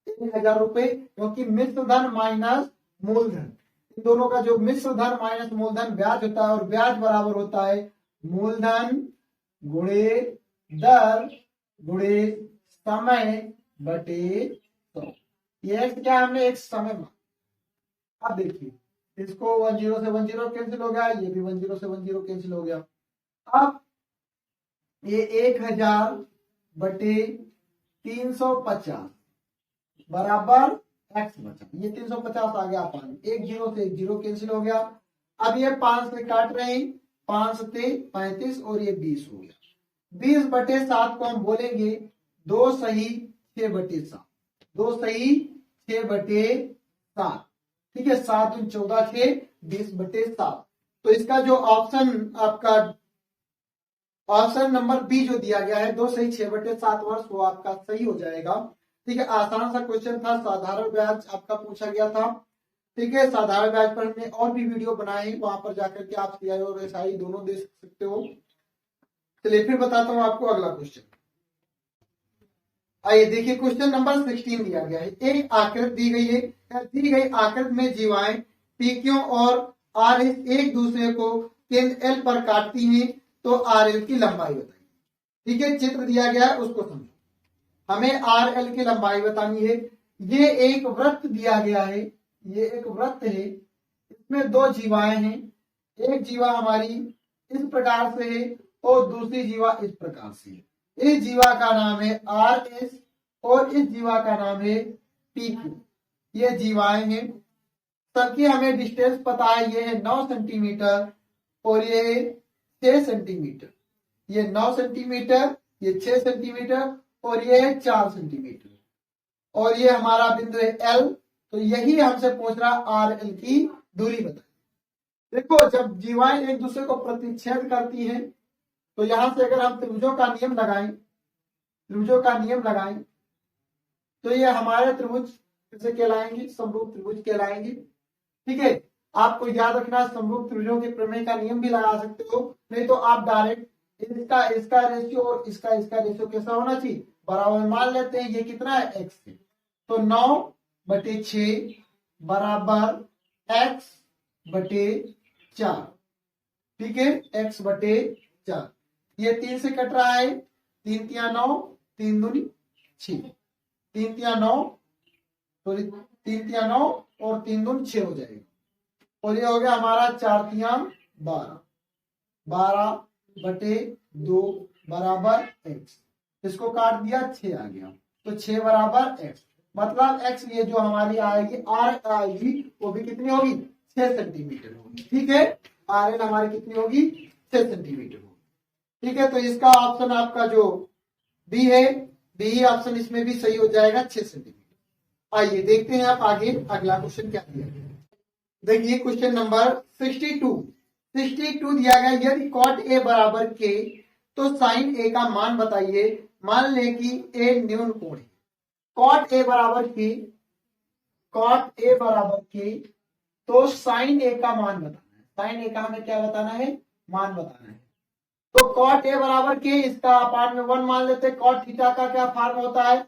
1000 रुपए, क्योंकि मिश्र धन माइनस मूलधन, इन दोनों का जो मिश्र धन माइनस मूलधन ब्याज होता है, और ब्याज बराबर होता है मूलधन गुणे दर गुणे समय बटे 100। ये एक्स क्या हमने? एक समय माना। अब देखिए, इसको 10 से 10 कैंसिल हो गया, ये भी 10 से 10 कैंसिल हो गया। अब ये 1000 बटे 350 बराबर एक्स बचा। ये 350 आ गया पानी, 10 से 10 कैंसिल हो गया। अब ये 5 से काट रहे हैं, 5 से 35 और ये 20 हो गया। 20 बटे 7 को हम बोलेंगे 2 सही 6 बटे 7। 2 सही 6 बटे 7। ठीक है, 7 दूनी 14, 6 20 बटे 7। तो इसका जो ऑप्शन आपका ऑप्शन नंबर बी जो दिया गया है 2 सही 6 बटे 7 वर्ष, वो आपका सही हो जाएगा। ठीक है, आसान सा क्वेश्चन था। साधारण ब्याज आपका पूछा गया था। ठीक है, साधारण ब्याज पर हमने और भी वीडियो बनाए, वहां पर जाकर के आप सीआई और एसआई दोनों दे सकते हो। चलिए फिर बताता हूं आपको अगला क्वेश्चन। आइए देखिए, क्वेश्चन नंबर 16 दिया गया है। एक आकृति दी गई है। दी गई आकृति में जीवाएं पीक्यू और आर एस एक दूसरे को केंद्र एल पर काटती हैं, तो आर एल की लंबाई बताइए। ठीक है, चित्र दिया गया है, उसको समझो। हमें आर एल की लंबाई बतानी है। ये एक वृत्त दिया गया है, ये एक वृत्त है, इसमें 2 जीवाएं हैं। एक जीवा हमारी इस प्रकार से है और दूसरी जीवा इस प्रकार से है। इस जीवा का नाम है आर एस और इस जीवा का नाम है पी क्यू। ये जीवाएं हैं, सबकी हमें डिस्टेंस पता है। ये है 9 सेंटीमीटर और ये 6 सेंटीमीटर। ये 9 सेंटीमीटर, ये 6 सेंटीमीटर और ये 4 सेंटीमीटर, और ये हमारा बिंदु है एल। तो यही हमसे पूछ रहा आर एल की दूरी बताइए। देखो, जब जीवाएं एक दूसरे को प्रतिच्छेद करती हैं तो यहां से अगर हम त्रिभुजों का नियम लगाएं, त्रिभुजों का नियम लगाएं, तो ये हमारे त्रिभुज कैसे कहलाएंगे? समरूप त्रिभुज कहलाएंगे। ठीक है, आपको याद रखना, समरूप त्रिभुजों के प्रमेय का नियम भी लगा सकते हो, नहीं तो आप डायरेक्ट इसका रेशियो और इसका रेशियो कैसा होना चाहिए? बराबर। मान लेते हैं ये कितना है? एक्स है, तो 9 बटे 6 बराबर एक्स बटे 4। ठीक है, एक्स बटे 4। ये 3 से कट रहा है, 3 तिया 9, 3 दूनी 6, 3 तिया 9, सॉरी 3 तिया 9 और 3 दूनी 6 हो जाएगा। और ये हो गया हमारा 4 तिया 12, 12 बटे 2 बराबर एक्स। इसको काट दिया, 6 आ गया, तो 6 बराबर एक्स। मतलब एक्स ये जो हमारी आएगी आर आएगी वो भी कितनी होगी? 6 सेंटीमीटर होगी। ठीक है, आर एन हमारी कितनी होगी? 6 सेंटीमीटर होगी। ठीक है, तो इसका ऑप्शन आपका जो बी है, बी ऑप्शन इसमें भी सही हो जाएगा, 6 सेंटीमीटर। आइए देखते हैं आप आगे अगला क्वेश्चन क्या दिया है। देखिए क्वेश्चन नंबर 62 दिया गया। यदि कॉट ए बराबर के तो साइन ए का मान बताइए। मान ले कि ए न्यून कोण है। कॉट ए बराबर के, कॉट ए बराबर के, तो साइन ए का मान बताना है। साइन ए का हमें क्या बताना है? मान बताना है। तो कॉट ए बराबर के, इसका अपान में 1 मान लेते हैं। कॉट थीटा का क्या फॉर्म होता है?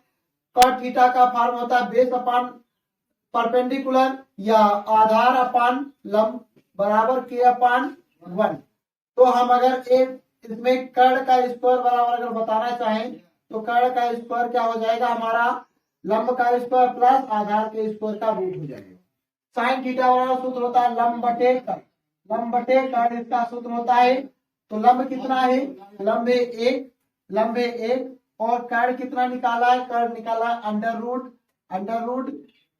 कॉट थीटा का फॉर्म होता है बेस अपान परपेंडिकुलर या आधार अपान लंब बराबर के अपान 1। तो हम अगर एक इसमें कर्ण का स्क्वायर बराबर अगर बताना चाहें तो कर्ण का स्क्वायर क्या हो जाएगा? हमारा लंब का स्क्वायर प्लस आधार के स्क्वायर का रूट हो जाएगा। साइन थीटा बराबर सूत्र होता है लंब बटे कर्ण। लंब बटे कर्ण इसका सूत्र होता है। तो लंब कितना है? लंब है 1, लंब है 1, और कर्ण कितना निकाला है? कर्ण निकाला अंडर रूट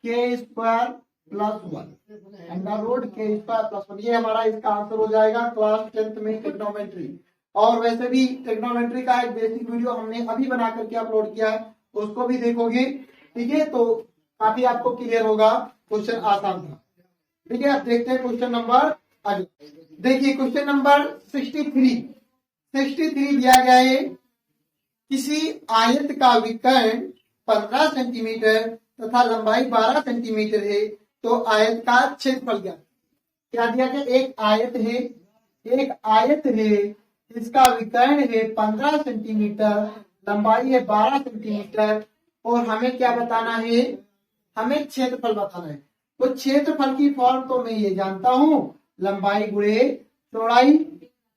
के स्क्वायर प्लस 1, अंडर रूट के स्क्वायर प्लस 1। ये हमारा इसका आंसर हो जाएगा क्लास 10th में ट्रिग्नोमेट्री। और वैसे भी ट्रिग्नोमेट्री का एक बेसिक वीडियो हमने अभी बना करके अपलोड किया है, उसको भी देखोगे। ठीक है, तो काफी आपको क्लियर होगा। क्वेश्चन आसान था। ठीक है, अब देखते हैं क्वेश्चन नंबर अगला। देखिए क्वेश्चन नंबर 63 दिया गया है, किसी आयत का विकर्ण 15 सेंटीमीटर तथा लंबाई 12 सेंटीमीटर है, तो आयत का क्षेत्रफल क्या दिया गया? एक आयत है, इसका विकर्ण है 15 सेंटीमीटर, लंबाई है 12 सेंटीमीटर, और हमें क्या बताना है? हमें क्षेत्रफल बताना है। तो क्षेत्रफल की फॉर्म तो मैं ये जानता हूं, लंबाई गुणे चौड़ाई।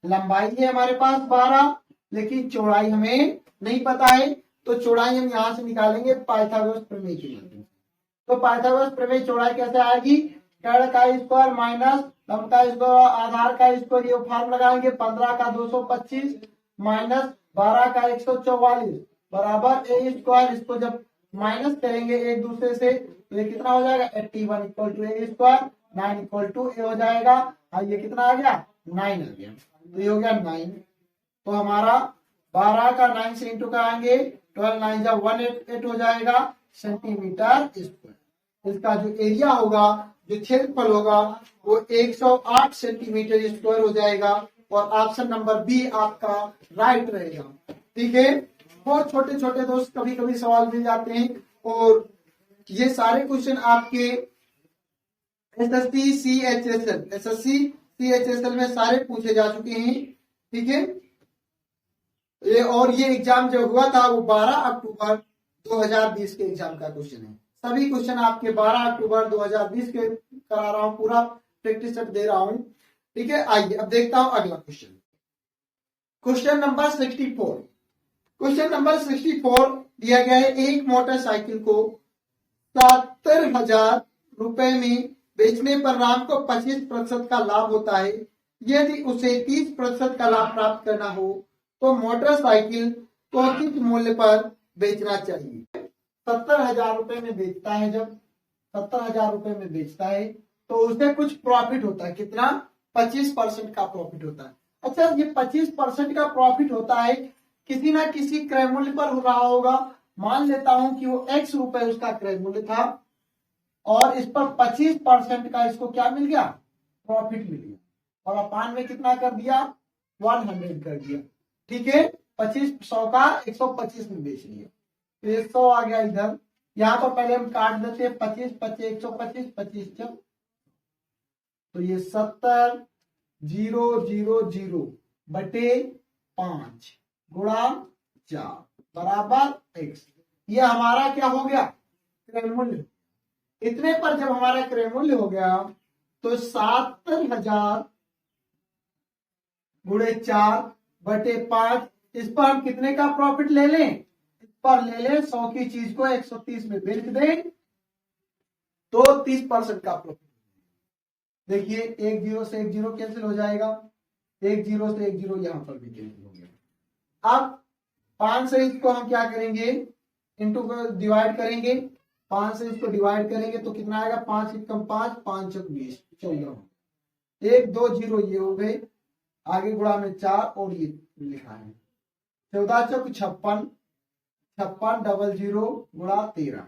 लंबाई है हमारे पास 12, लेकिन चौड़ाई हमें नहीं पता है, तो चौड़ाई हम यहां से निकालेंगे पाइथागोरस प्रमेय के माध्यम से। तो पाइथागोरस प्रमेय चौड़ाई कैसे आएगी? कर्ण का स्क्वायर माइनस लंब का स्क्वायर आधार का स्क्वायर, ये फॉर्म लगाएंगे। 15 का 225 माइनस 12 का 144 बराबर ए स्क्वायर। इसको जब माइनस करेंगे एक दूसरे से तो ये कितना हो जाएगा? 81 equal to A square, 9 equal to A हो जाएगा। और ये कितना आ गया? 9 आ गया। तो ये हो गया 9। तो हमारा 12 का 9 से इंटू कराएंगे, 12 9 जब 188 हो जाएगा सेंटीमीटर स्क्वायर। इसका जो एरिया होगा, जो क्षेत्रफल होगा, वो 108 सेंटीमीटर स्क्वायर हो जाएगा। और ऑप्शन नंबर बी आपका राइट रहेगा। ठीक है, बहुत छोटे छोटे दोस्त कभी कभी सवाल मिल जाते हैं, और ये सारे क्वेश्चन आपके एसएससी सीएचएसएल में सारे पूछे जा चुके हैं। ठीक है, और ये एग्जाम जो हुआ था वो 12 अक्टूबर 2020 के एग्जाम का क्वेश्चन है। सभी क्वेश्चन आपके 12 अक्टूबर 2020 के करा रहा हूं, पूरा प्रैक्टिस सेट दे रहा हूं। ठीक है, आइए अब देखता हूं अगला question. Question number 64। Question number 64 दिया गया है, एक मोटरसाइकिल को 70,000 रुपए में बेचने पर राम को 25% का लाभ होता है। यदि उसे 30% का लाभ प्राप्त करना हो तो मोटरसाइकिल को किस मूल्य पर बेचना चाहिए? 70,000 रुपए में बेचता है, जब 70,000 रुपए में बेचता है तो उसे कुछ प्रॉफिट होता है। कितना? 25% का प्रॉफिट होता है। अच्छा, ये 25% का प्रॉफिट होता है, किसी ना किसी क्रय मूल्य पर हो रहा होगा। मान लेता हूं कि वो x रुपए उसका क्रय मूल्य था, और इस पर 25% का इसको क्या मिल गया? प्रॉफिट मिल गया। और अपान में कितना कर दिया? 100 कर दिया। ठीक है, 100 का 125 में बेच लिया, तो 100 आ गया इधर। यहां पर पहले हम काट देते हैं 25 25 125 25 जब, तो ये 70,000 बटे 5 गुणा 4 बराबर x। ये हमारा क्या हो गया? क्रय मूल्य। इतने पर जब हमारा क्रय मूल्य हो गया तो 70,000 गुणे 4 बटे 5, इस पर हम कितने का प्रॉफिट ले लें? इस पर ले लें 100 की चीज को 130 में बेच दें तो 30% का प्रॉफिट। देखिए, 1 0 से 1 0 कैंसिल हो जाएगा, 1 0 से 1 0 यहां पर भी कैंसिल हो गया। अब 5 से इसको हम क्या करेंगे? इंटू को डिवाइड करेंगे। 5 से इसको डिवाइड करेंगे तो कितना आएगा? 5 एकम 5 5 चौक 20 14। 1 2 0 ये हो गए, आगे गुणा में 4 और ये लिखा है 14 चौक 56 56 डबल 0 गुणा 13।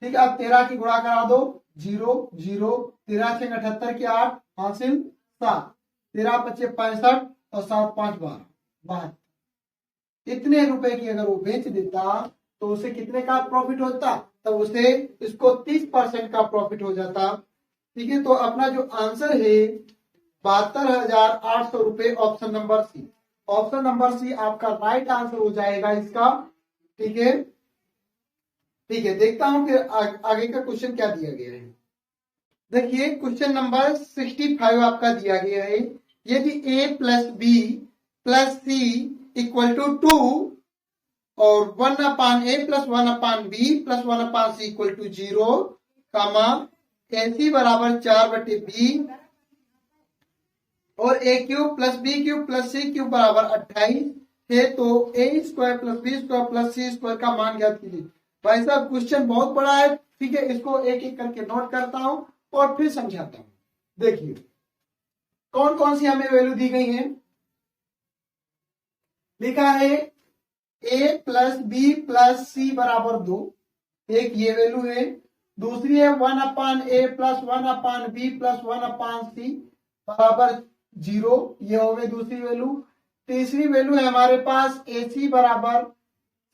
ठीक है, अब 13 की गुणा करा दो, 0 0 13 6 78 के 8 हासिल 7, 13 25 65 और 7 5 12 72। इतने रुपए की अगर वो बेच देता तो उसे कितने का प्रॉफिट होता? तब उसे इसको 30% का प्रॉफिट हो जाता। ठीक है, तो अपना जो आंसर है 72,800 रुपए, option number C. Option number C आपका राइट आंसर हो जाएगा इसका। ठीक है, ठीक है, देखता हूं कि आगे का क्वेश्चन क्या दिया गया है। देखिए क्वेश्चन नंबर 65 आपका दिया गया है, यदि a plus b plus c equal to 2 और 1/a plus 1/b plus 1/c equal to 0, comma ac बराबर 4/b और a cube plus b cube plus c cube बराबर 28 है, तो a square plus b square plus c square का मान ज्ञात कीजिए। भाई साहब क्वेश्चन बहुत बड़ा है। ठीक है, इसको एक एक करके नोट करता हूं और फिर समझाता हूं। देखिए कौन कौन सी हमें वैल्यू दी गई है। लिखा है a प्लस बी प्लस सी बराबर 2, एक ये वैल्यू है, दूसरी है 1/a plus 1/b plus 1/c बराबर 0, ये हो गई दूसरी वैल्यू। तीसरी वैल्यू है हमारे पास AC बराबर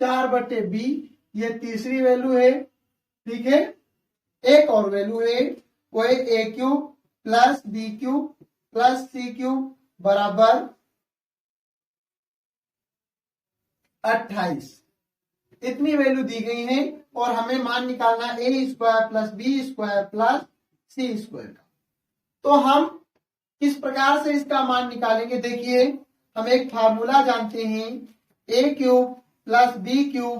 4/b, ये तीसरी वैल्यू है। ठीक है, एक और वैल्यू है वो है a³ plus b³ plus c³ बराबर 28। इतनी वैल्यू दी गई है और हमें मान निकालना a² plus b² plus c² का। तो हम किस प्रकार से इसका मान निकालेंगे, देखिए हम एक फार्मूला जानते हैं, a³ plus b³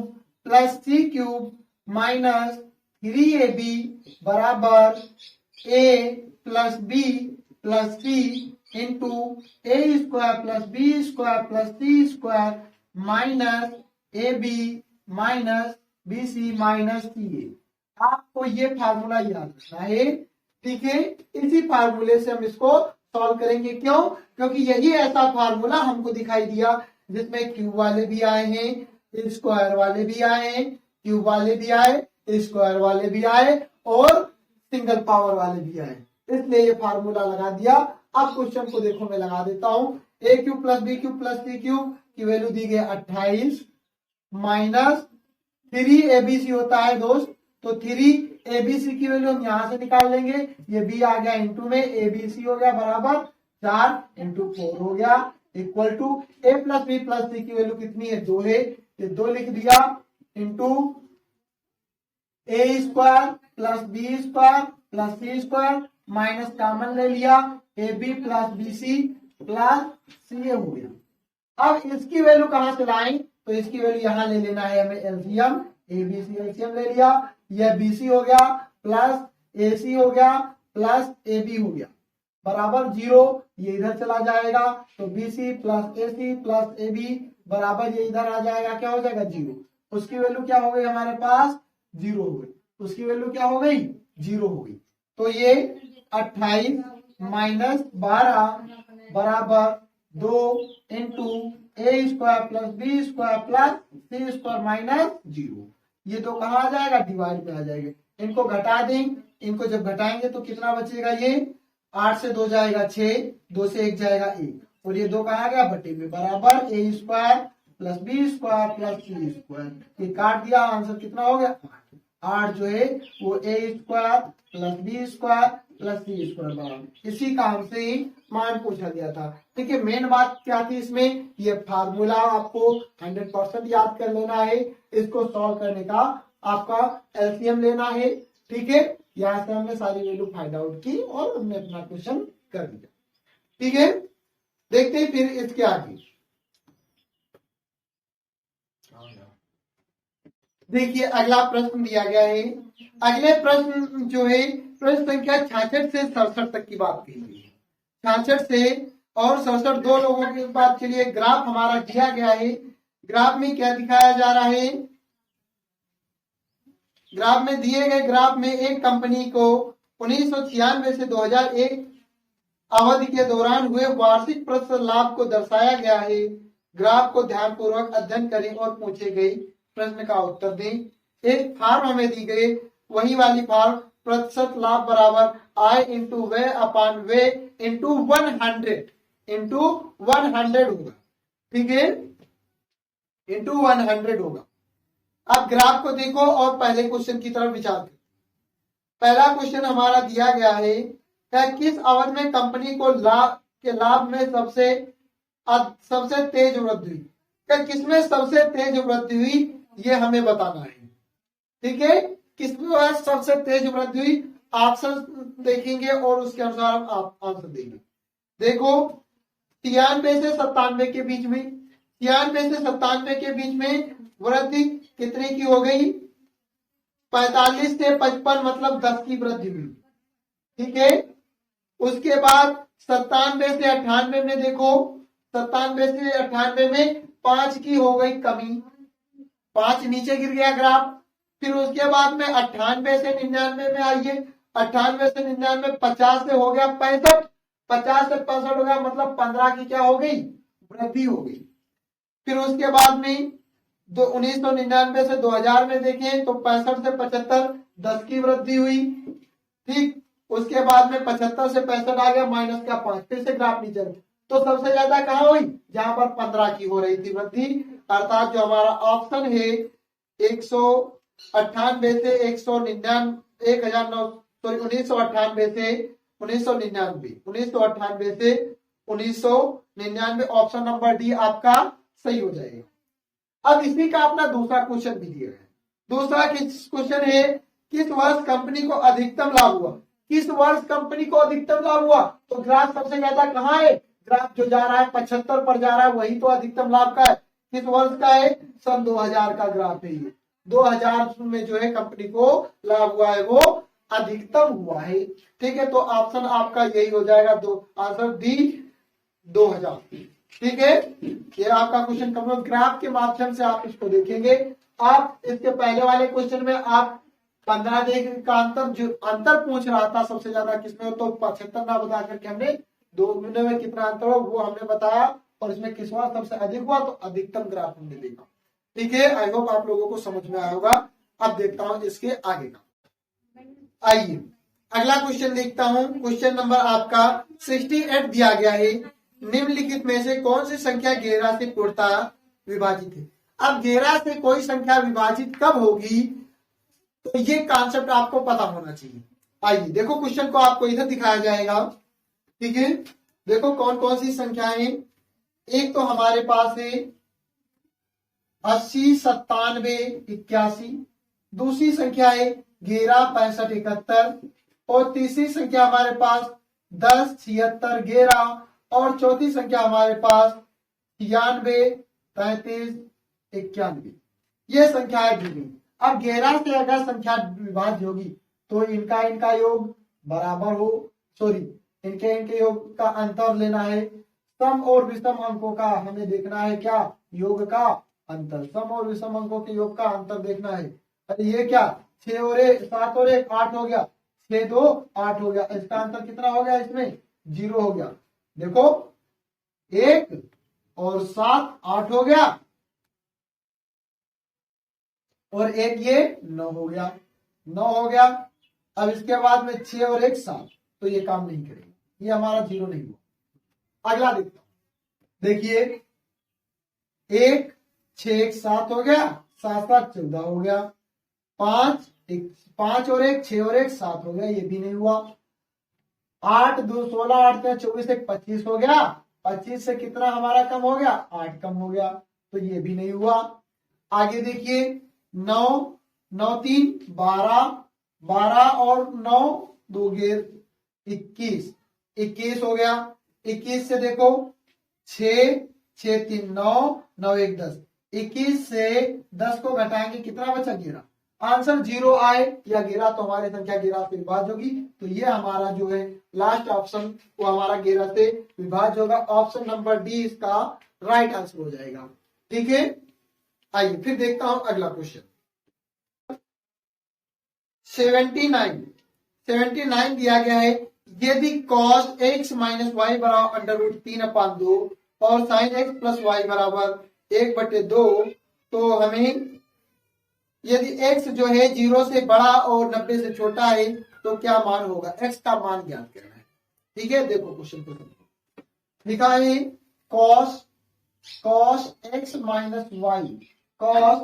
plus c³ minus 3ab बराबर a plus b plus c into a² plus b² plus c² minus ab minus bc minus ca। आपको ये फार्मूला याद रखना है। ठीक है, इसी फार्मूले से हम इसको सॉल्व करेंगे। क्यों? क्योंकि यही ऐसा फार्मूला हमको दिखाई दिया जिसमें क्यूब वाले भी आए हैं, स्क्वायर वाले भी आए हैं, क्यूब वाले भी आए, स्क्वायर वाले भी आए और सिंगल पावर वाले भी आए, इसलिए ये फार्मूला लगा दिया। अब क्वेश्चन को देखो, मैं लगा देता हूं। a³ plus b³ plus c³ की वैल्यू दी गई 28 माइनस 3abc होता है दोस्त, तो 3abc की वैल्यू हम यहां से निकाल लेंगे, ये b आ गया इंटू में abc हो गया बराबर 4 इंटू 4 हो गया equal to a plus b plus c की वैल्यू कितनी है, 2 है, ये 2 लिख दिया into a² plus b² plus c² minus common ले लिया ab plus bc plus ca हो गया। अब इसकी वैल्यू कहां से लाएं, तो इसकी वैल्यू यहां ले लेना है हमें एलसीएम, एबीसी एलसीएम ले लिया, यह बीसी हो गया प्लस एसी हो गया प्लस एबी हो गया बराबर 0, ये इधर चला जाएगा तो bc plus ac plus ab बराबर ये इधर आ जाएगा, क्या हो जाएगा 0। उसकी वैल्यू क्या हो गई हमारे पास 0 हो गई, उसकी वैल्यू क्या हो गई 0 हो गई। तो ये 28 माइनस 12 बराबर 2 into a² plus b² plus c² minus 0, ये तो कहा आ जाएगा डिवाइड में आ जाएगा। इनको घटा दें, इनको जब घटाएंगे तो कितना बचेगा, ये 8 से 2 जाएगा 6, 2 से 1 जाएगा 1 और ये 2 कहा गया बटे में बराबर a² plus b² plus c², ये काट दिया, आंसर कितना हो गया 8 जो है वो a² plus b² plus c² बराबर। इसी काम से ही मान पूछा गया था। ठीक है, मेन बात क्या थी इसमें, ये फार्मूला आपको 100% याद कर लेना है, इसको सॉल्व करने का आपका एलसीएम लेना है। ठीक है, यहां से हमने सारी वैल्यू फाइंड आउट की और हमने अपना क्वेश्चन कर दिया। ठीक है, देखते हैं फिर इसके आगे। देखिए अगला प्रश्न दिया गया है, अगले प्रश्न जो है प्रश्न संख्या 66 से 67 तक की बात की गई है। 66 से और 67 दो लोगों की बात के लिए ग्राफ हमारा दिया गया है। ग्राफ में क्या दिखाया जा रहा है, ग्राफ में दिए गए ग्राफ में एक कंपनी को 1996 से 2001 अवधि के दौरान हुए वार्षिक प्रतिशत लाभ को दर्शाया गया है। ग्राफ को ध्यानपूर्वक अध्ययन करें और पूछे गए प्रश्न का उत्तर दें। एक फॉर्म हमें दी गई, वही वाली फॉर्म, प्रतिशत लाभ बराबर I into way upon way into 100 होगा। ठीक है, इंटू 100 होगा। अब ग्राफ को देखो और पहले क्वेश्चन की तरफ विचार करो। पहला क्वेश्चन हमारा दिया गया है, क्या किस अवधि में कंपनी को लाभ में सबसे तेज वृद्धि हुई, क्या किसमें सबसे तेज वृद्धि हुई, ये हमें बताना है। ठीक है, किसमें सबसे तेज वृद्धि हुई, ऑप्शन देखेंगे और उसके अनुसार आप आंसर देंगे। देखो 93 से 97 के बीच में, 93 से 97 के बीच में वृद्धि कितने की हो गई, 45 से 55 मतलब 10 की वृद्धि हुई। ठीक है, उसके बाद 97 से 98 में देखो, 97 से 98 में 5 की हो गई कमी, 5 नीचे गिर गया ग्राफ। फिर उसके बाद में 98 से 99 में आइए, 98 से 99 50 से हो गया 65, 50 से 65 हो गया मतलब 15 की क्या हो गई वृद्धि हो गई। फिर उसके बाद में 1999 से 2000 में देखें तो 65 से 75 10 की वृद्धि हुई, ठीक। उसके बाद में 75 से 65 आ गया, माइनस का 5, फिर से ग्राफ नीचे। तो सबसे ज्यादा कहां हुई? जहां पर 15 की हो रही थी वृद्धि, अर्थात जो हमारा ऑप्शन है 198 से 199, 1009 सॉरी 1998 से 1999, 1998 से 1999, ऑप्शन नंबर डी आपका सही हो जाएगा। अब इसी का अपना दूसरा क्वेश्चन भी दिया है। दूसरा क्वेश्चन है, किस वर्ष कंपनी को अधिकतम लाभ हुआ? किस वर्ष कंपनी को अधिकतम लाभ हुआ? तो ग्राफ सबसे ज्यादा कहां है? ग्राफ जो जा रहा है 75 पर जा रहा है, वही तो अधिकतम लाभ का है। किस वर्ष का है? सन 2000 का ग्राफ है ये। 2000 में जो है कंपनी को लाभ हुआ है, वो अधिकतम हुआ है, ठीक है। तो ऑप्शन आपका यही हो जाएगा, दो आंसर डी 2000, ठीक है। ये आपका क्वेश्चन कंप्लीट। ग्राफ के माध्यम से आप इसको देखेंगे। आप इसके पहले वाले क्वेश्चन में आप 15 दिन का अंतर, जो अंतर पूछ रहा था सबसे ज्यादा किसमें हो, तो 75 ना बता करके हमने 2 महीने में कितना अंतर हो वो हमने बताया, और इसमें किस बार सबसे अधिक हुआ, तो अधिकतम ग्राफ हमने देखा, ठीक है। आई होप आप लोगों को समझ में आया होगा। अब देखता हूं इसके आगे का। आइए अगला क्वेश्चन देखता हूं। क्वेश्चन नंबर आपका 68 दिया गया है, निम्नलिखित में से कौन सी संख्या 11 से पूर्णतः विभाजित है? अब 11 से कोई संख्या विभाजित कब होगी, तो ये कॉन्सेप्ट आपको पता होना चाहिए। आइए देखो, क्वेश्चन को आपको इधर दिखाया जाएगा, ठीक है। देखो कौन कौन सी संख्याएं, एक तो हमारे पास है 80, 97, 81, दूसरी संख्या है 11, 65, 71, और तीसरी संख्या हमारे पास 10, 76, 11, और चौथी संख्या हमारे पास 96, 33, 91। ये संख्याएं दी गई। अब 11 से अगर संख्या विभाज्य होगी तो इनका योग बराबर हो, सॉरी इनके योग का अंतर लेना है। सम और विषम अंकों का हमें देखना है, क्या? योग का अंतर। सम और विषम अंकों के योग का अंतर देखना है। अरे ये क्या, 6 और 1 7 और 1 8 हो गया, 6 2 8 हो गया, इसका अंतर कितना हो गया? इसमें 0 हो गया। देखो 1 और 7 8 हो गया, और 1 ये 9 हो गया, 9 हो गया। अब इसके बाद में 6 और 1 7, तो ये काम नहीं करेगा, ये हमारा 0 नहीं हुआ। अगला देखता हूं, देखिए 1 6 1 7 हो गया, 7 7 14 हो गया, 5 और 1 6 और 1 7 हो गया, ये भी नहीं हुआ। 8 2 16 8 24 1 25 हो गया, 25 से कितना हमारा कम हो गया? 8 कम हो गया, तो ये भी नहीं हुआ। आगे देखिए 9 9 3 12, 12 और 9 2 21, 21 हो गया। 21 से देखो 6 6 3 9 9 1 10, 21 से 10 को घटाएंगे कितना बचा? 11। आंसर 0 आए या 11, तो हमारी संख्या 11 से विभाज्य होगी। तो ये हमारा जो है लास्ट ऑप्शन, वो हमारा 11 से विभाज्य होगा। ऑप्शन नंबर डी इसका राइट आंसर हो जाएगा, ठीक है। आइए फिर देखता हूं अगला क्वेश्चन। 79 दिया गया है, यदि cos x माइनस वाई बराबर √3/2 और sin x प्लस वाई बराबर 1/2, तो हमें यदि x जो है 0 से बड़ा और 90 से छोटा है तो क्या मान होगा? x का मान ज्ञात करना है, ठीक है। देखो क्वेश्चन को लिखा है cos x minus y, cos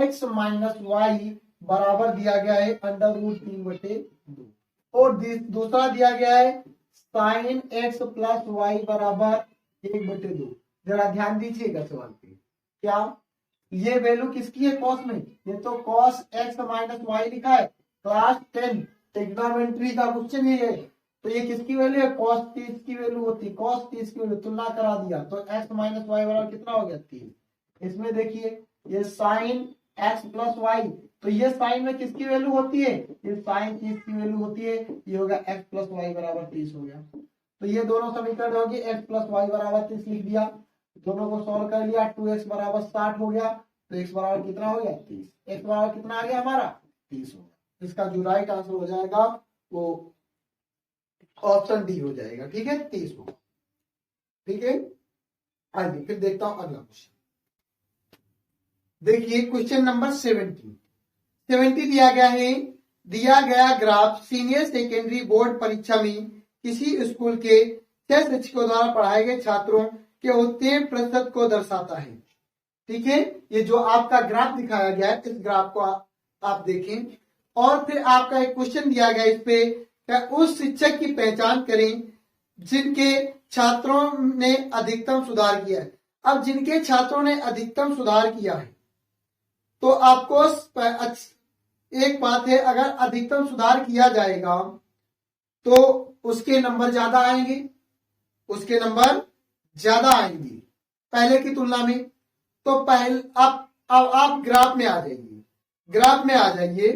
x minus y बराबर दिया गया है √3/2, और दूसरा दिया गया है sin x प्लस वाई बराबर 1/2। जरा ध्यान दीजिएगा सवाल पे, क्या ये वैल्यू किसकी है? कॉस में। ये तो cos x माइनस वाई लिखा है, क्लास 10 ट्रिग्नोमेट्री का क्वेश्चन ही है। तो ये किसकी वैल्यू है? cos 30 की वैल्यू होती है, cos 30 की वैल्यू तुलना करा दिया, तो x माइनस वाई बराबर कितना हो गया? 3। इसमें देखिए ये sin x प्लस वाई, तो ये साइन में किसकी वैल्यू होती है? ये साइन 30 की वैल्यू होती है, ये होगा x प्लस वाई बराबर 30 हो गया। तो ये दोनों समीकरण होगी, x प्लस वाई बराबर 30 लिख दिया, दोनों को सॉल्व कर लिया, 2x बराबर 60 हो गया, तो x बराबर कितना हो गया? 30। x बराबर कितना आ गया हमारा? 30 हो गया। इसका जो राइट आंसर हो जाएगा वो ऑप्शन डी हो जाएगा, ठीक है, 30 होगा, ठीक है। आइए फिर देखता हूं अगला क्वेश्चन। देखिए क्वेश्चन नंबर 70 दिया गया है, दिया गया ग्राफ सीनियर सेकेंडरी बोर्ड परीक्षा में किसी स्कूल के 6 शिक्षकों द्वारा पढ़ाए गए छात्रों के उत्तीर्ण प्रतिशत को दर्शाता है। ठीक है, ये जो आपका ग्राफ दिखाया गया है, इस ग्राफ को आप देखें और फिर आपका एक क्वेश्चन दिया गया इस पे, क्या उस शिक्षक की पहचान करें जिनके छात्रों ने अधिकतम सुधार किया है। अब जिनके छात्रों ने अधिकतम सुधार किया है तो आपको एक बात है, अगर अधिकतम सुधार किया जाएगा तो उसके नंबर ज्यादा आएंगे, उसके नंबर ज्यादा आएंगे पहले की तुलना में। तो पहले अब आप ग्राफ में आ जाइए, ग्राफ में आ जाइए।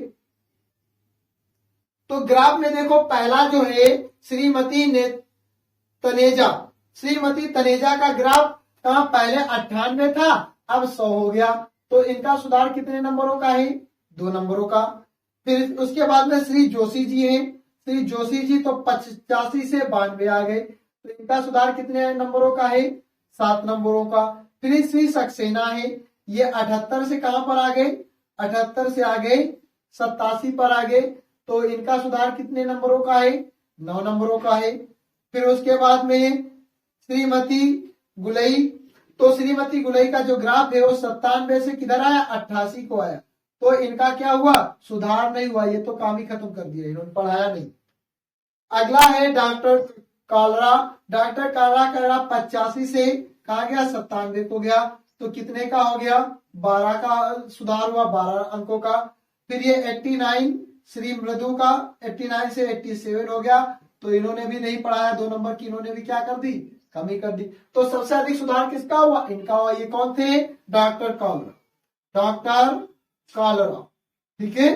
तो ग्राफ में देखो पहला जो है श्रीमती तनेजा का ग्राफ कहां, पहले 98 था, अब 100 हो गया। तो इनका सुधार कितने नंबरों का है, 2 नंबरों का। फिर उसके बाद में श्री जोशी जी हैं, श्री जोशी जी तो 85 से 92 आ गए, तो इनका सुधार कितने नंबरों का है, 7 नंबरों का। फिर श्री सक्सेना है, ये 78 से कहां पर आ गए, 78 से आ गए 87 पर आ गए, तो इनका सुधार कितने नंबरों का है, 9 नंबरों का है। फिर उसके बाद में श्रीमती गुलई, तो श्रीमती गुलई का जो ग्राफ है वो 97 से किधर आया, 88 को आया। तो इनका क्या हुआ, सुधार नहीं हुआ, ये तो काम ही खत्म कर दिया, इन्होंने पढ़ाया नहीं। अगला है डॉक्टर कालरा, डॉक्टर कालरा का ग्राफ 85 से कहा गया 97 को गया, तो कितने का हो गया, 12 का सुधार हुआ, 12 अंकों का। फिर ये 89 श्री मृदु का 89 से 87 हो गया, तो इन्होंने भी नहीं पढ़ाया, 2 नंबर की इन्होंने भी क्या कर दी, कमी कर दी। तो सबसे अधिक सुधार किसका हुआ, इनका हुआ। ये कौन थे, डॉक्टर कालरा, डॉक्टर कालरा। ठीक है,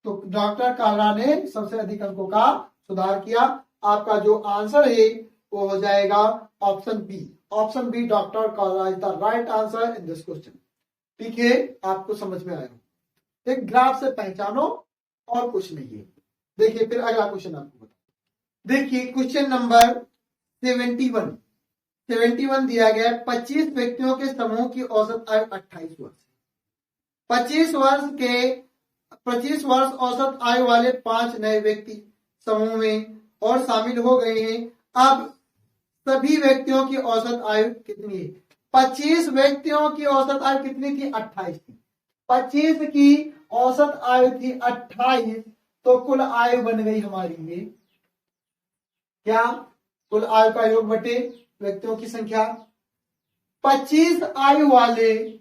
तो डॉक्टर कालरा ने सबसे अधिक अंकों का सुधार किया। आपका जो आंसर है वो हो जाएगा option B, option B doctor Kalra is the right answer in this question. ठीक है, आपको समझ में आया, एक ग्राफ से पहचानो और कुछ नहीं है। देखिए फिर अगला क्वेश्चन आपको बता, देखिए क्वेश्चन नंबर 71 दिया गया है, 25 व्यक्तियों के समूह की औसत आयु 28 वर्ष। 25 वर्ष औसत आयु वाले 5 नए व्यक्ति समूह में और शामिल हो गए हैं। अब सभी व्यक्तियों की औसत आयु कितनी है, 25 व्यक्तियों की औसत आयु कितनी थी, 28 थी। 25 की औसत आयु थी 28, तो कुल आयु बन गई हमारी ये क्या, कुल आयु का योग बटे व्यक्तियों की संख्या। 25 आयु वाले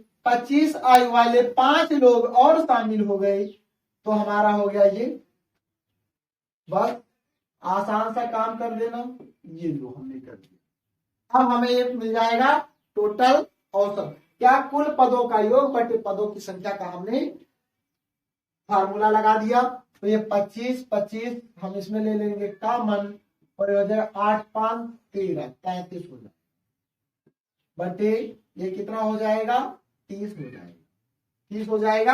5 लोग और शामिल हो गए, तो हमारा हो गया ये, बस आसान सा काम कर देना, ये लो हमने कर दिया। अब हमें ये मिल जाएगा टोटल औसत, क्या, कुल पदों का योग बटे पदों की संख्या का हमने फार्मूला लगा दिया। तो ये 25 हम इसमें ले लेंगे कॉमन, और ये हो जाएगा 8 5 13 33 हो जाएगा, बटे ये कितना हो जाएगा, 30 हो जाएगा, 30 हो जाएगा।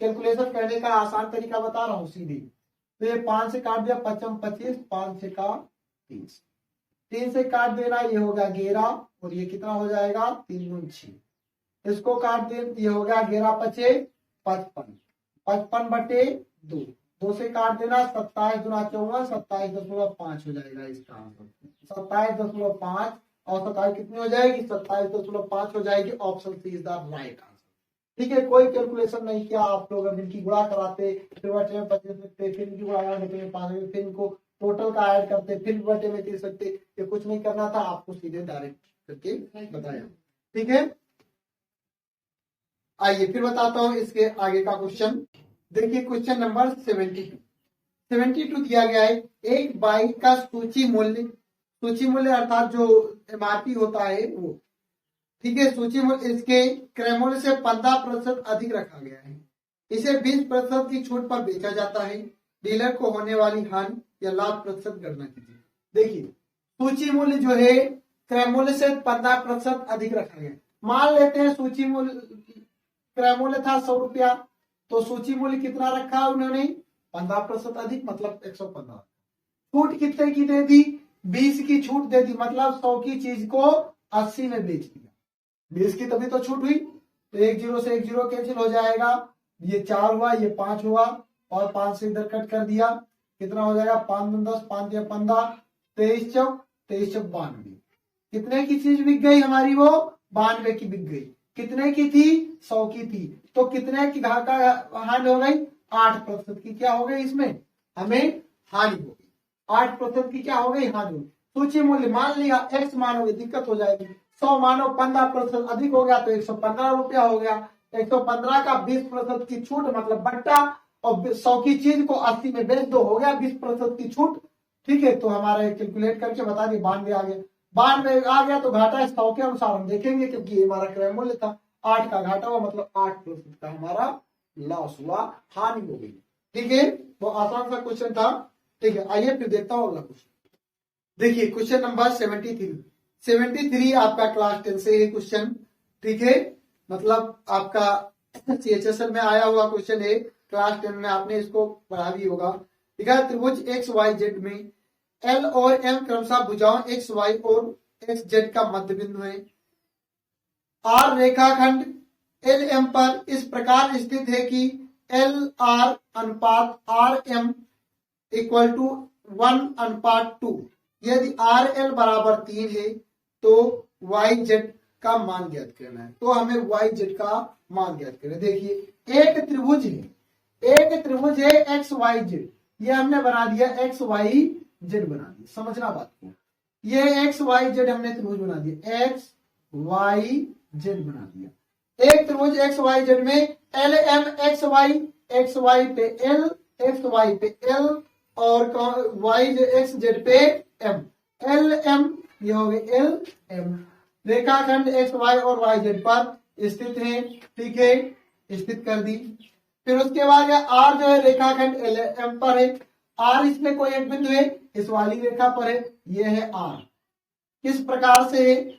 कैलकुलेशन करने का आसान तरीका बता रहा हूं सीधे, तो ये 5 से काट दिया 25 25, 5 से का 30, 3 से काट देना, ये हो गया 11, और ये कितना हो जाएगा 3 गुण 6, इसको काट दे, ये हो गया 11 5 55, 55 बटे 2, 2 से काट देना 27 गुना 54, 27.5 हो जाएगा इसका आंसर, 27.5 औसत आयु कितनी हो जाएगी, 27.5 हो जाएगी। Option C is the right answer. ठीक है, कोई कैलकुलेशन नहीं किया आप लोग, अब इनकी गुणा कराते, फिर बटे में 25 लिखते, फिर इनकी गुणा बटे में 5, फिर इनको टोटल का ऐड करते, फिर बटे में 30 सकते, ये कुछ नहीं करना था, आपको सीधे डायरेक्ट करके बताया। ठीक है, आइए फिर बताता हूं इसके आगे का क्वेश्चन। देखिए क्वेश्चन नंबर 72 दिया गया है, एक बाइक का सूची मूल्य अर्थात जो एमआरपी होता है वो, ठीक है, सूची मूल्य इसके क्रय मूल्य से 15% अधिक रखा गया है, इसे 20% की छूट पर बेचा जाता है, डीलर को होने वाली हानि या लाभ प्रतिशत गणना कीजिए। देखिए सूची मूल्य जो है क्रय मूल्य से 15% अधिक रखा गया। मान लेते हैं सूची मूल्य, क्रय मूल्य था 100 रुपया, तो सूची मूल्य कितना रखा उन्होंने, 15% अधिक, मतलब 115। छूट कितने की दे दी, 20 की छूट दे दी, मतलब 100 की चीज को 80 में बेच दिया, 20 की तभी तो छूट हुई, तो 1 0 से 1 0 कैंसिल हो जाएगा, ये 4 हुआ, ये 5 हुआ, और 5 से इधर कट कर दिया, कितना हो जाएगा 5 दूनी 10, 5 या 15, 23 चौक 92। कितने की चीज बिक गई हमारी, वो 92 की बिक गई। कितने की थी, 100 की थी। तो कितने की घाटा हानि हो गई, 8% की क्या हो गई, इसमें हमें हानि हो गई। 8% की क्या हो गई, हानि हो गई। सूची मूल्य मान लिया x मानोगे दिक्कत हो जाएगी, 100 मानो 15% अधिक हो गया तो 115 रुपया हो गया। 115 का 20% की छूट मतलब बट्टा, और 100 की चीज को 80 में बेच दो, हो गया 20% की छूट। ठीक है, तो हमारा कैलकुलेट करके बता दिए 92 आ गया। 92 आ गया तो घाटा 100 के अनुसार हम देखेंगे, क्योंकि ये हमारा क्रय मूल्य था, 8 का घाटा हुआ मतलब 8% का हमारा लॉस हुआ, हानि हो गई। ठीक है, वो आसान सा क्वेश्चन था। ठीक है, आइए फिर देखता हूँ अगला क्वेश्चन। देखिए क्वेश्चन नंबर 73 आपका क्लास 10 से ये क्वेश्चन। ठीक है, मतलब आपका CHSL में आया हुआ क्वेश्चन है, क्लास 10 में आपने इसको पढ़ा भी होगा। ठीक है, त्रिभुज XYZ में L और M क्रमशः भुजाओं XY और XZ का मध्य बिंदु है। R रेखाखंड LM पर इस प्रकार स्थित है कि LR अनुपात RM इक्वल टू 1:2। यदि RL बराबर 3 है तो YZ का मान ज्ञात करना है। तो हमें YZ का मान ज्ञात करना है। देखिए एक त्रिभुज है XYZ, ये हमने बना दिया XYZ बना दिया, समझना बात को। ये XYZ हमने त्रिभुज बना दिया, XYZ बना दिया। एक त्रिभुज XYZ में LM XY पे L, XY पे L और XZ पे M, LM ये हो गए LM। रेखाखंड XY और YZ पर स्थित है। ठीक है, स्थित कर दी। फिर उसके बाद R जो है रेखाखंड LM पर है। R इसमें कोई एक बिंदु है, इस वाली रेखा पर है, ये है R। किस प्रकार से है,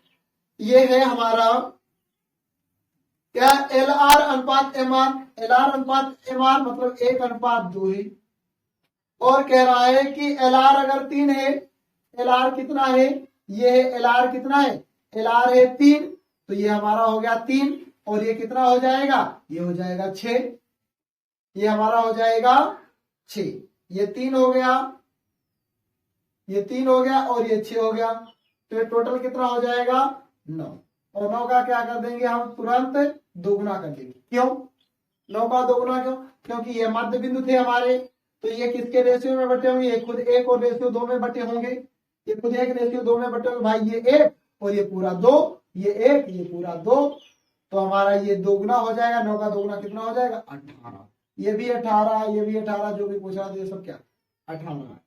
ये है हमारा क्या, LR अनुपात MR, LR अनुपात MR मतलब 1:2 है। और कह रहा है कि LR अगर 3 है, LR कितना है, ये है LR कितना है, LR है 3, तो ये हमारा हो गया 3, और ये कितना हो जाएगा, ये हो जाएगा 6, ये हमारा हो जाएगा 6, ये 3 हो गया, ये 3 हो गया और ये 6 हो गया, तो ये टोटल कितना हो जाएगा 9। और 9 का क्या कर देंगे हम, तुरंत दोगुना कर देंगे। क्यों 9 का दोगुना, क्यों, क्योंकि ये मध्य बिंदु थे हमारे, तो ये किसके रेशियो में बटे होंगे, ये खुद 1 और रेशियो 2 में बटे होंगे। ये खुद 1 रेशियो 2 में बटे होंगे भाई, ये 1 और ये पूरा 2, ये 1 ये पूरा 2, तो हमारा ये दोगुना हो जाएगा। 9 का दोगुना कितना हो जाएगा 18, ये भी 18, ये भी 18, जो भी पूछ रहा था ये सब क्या 18।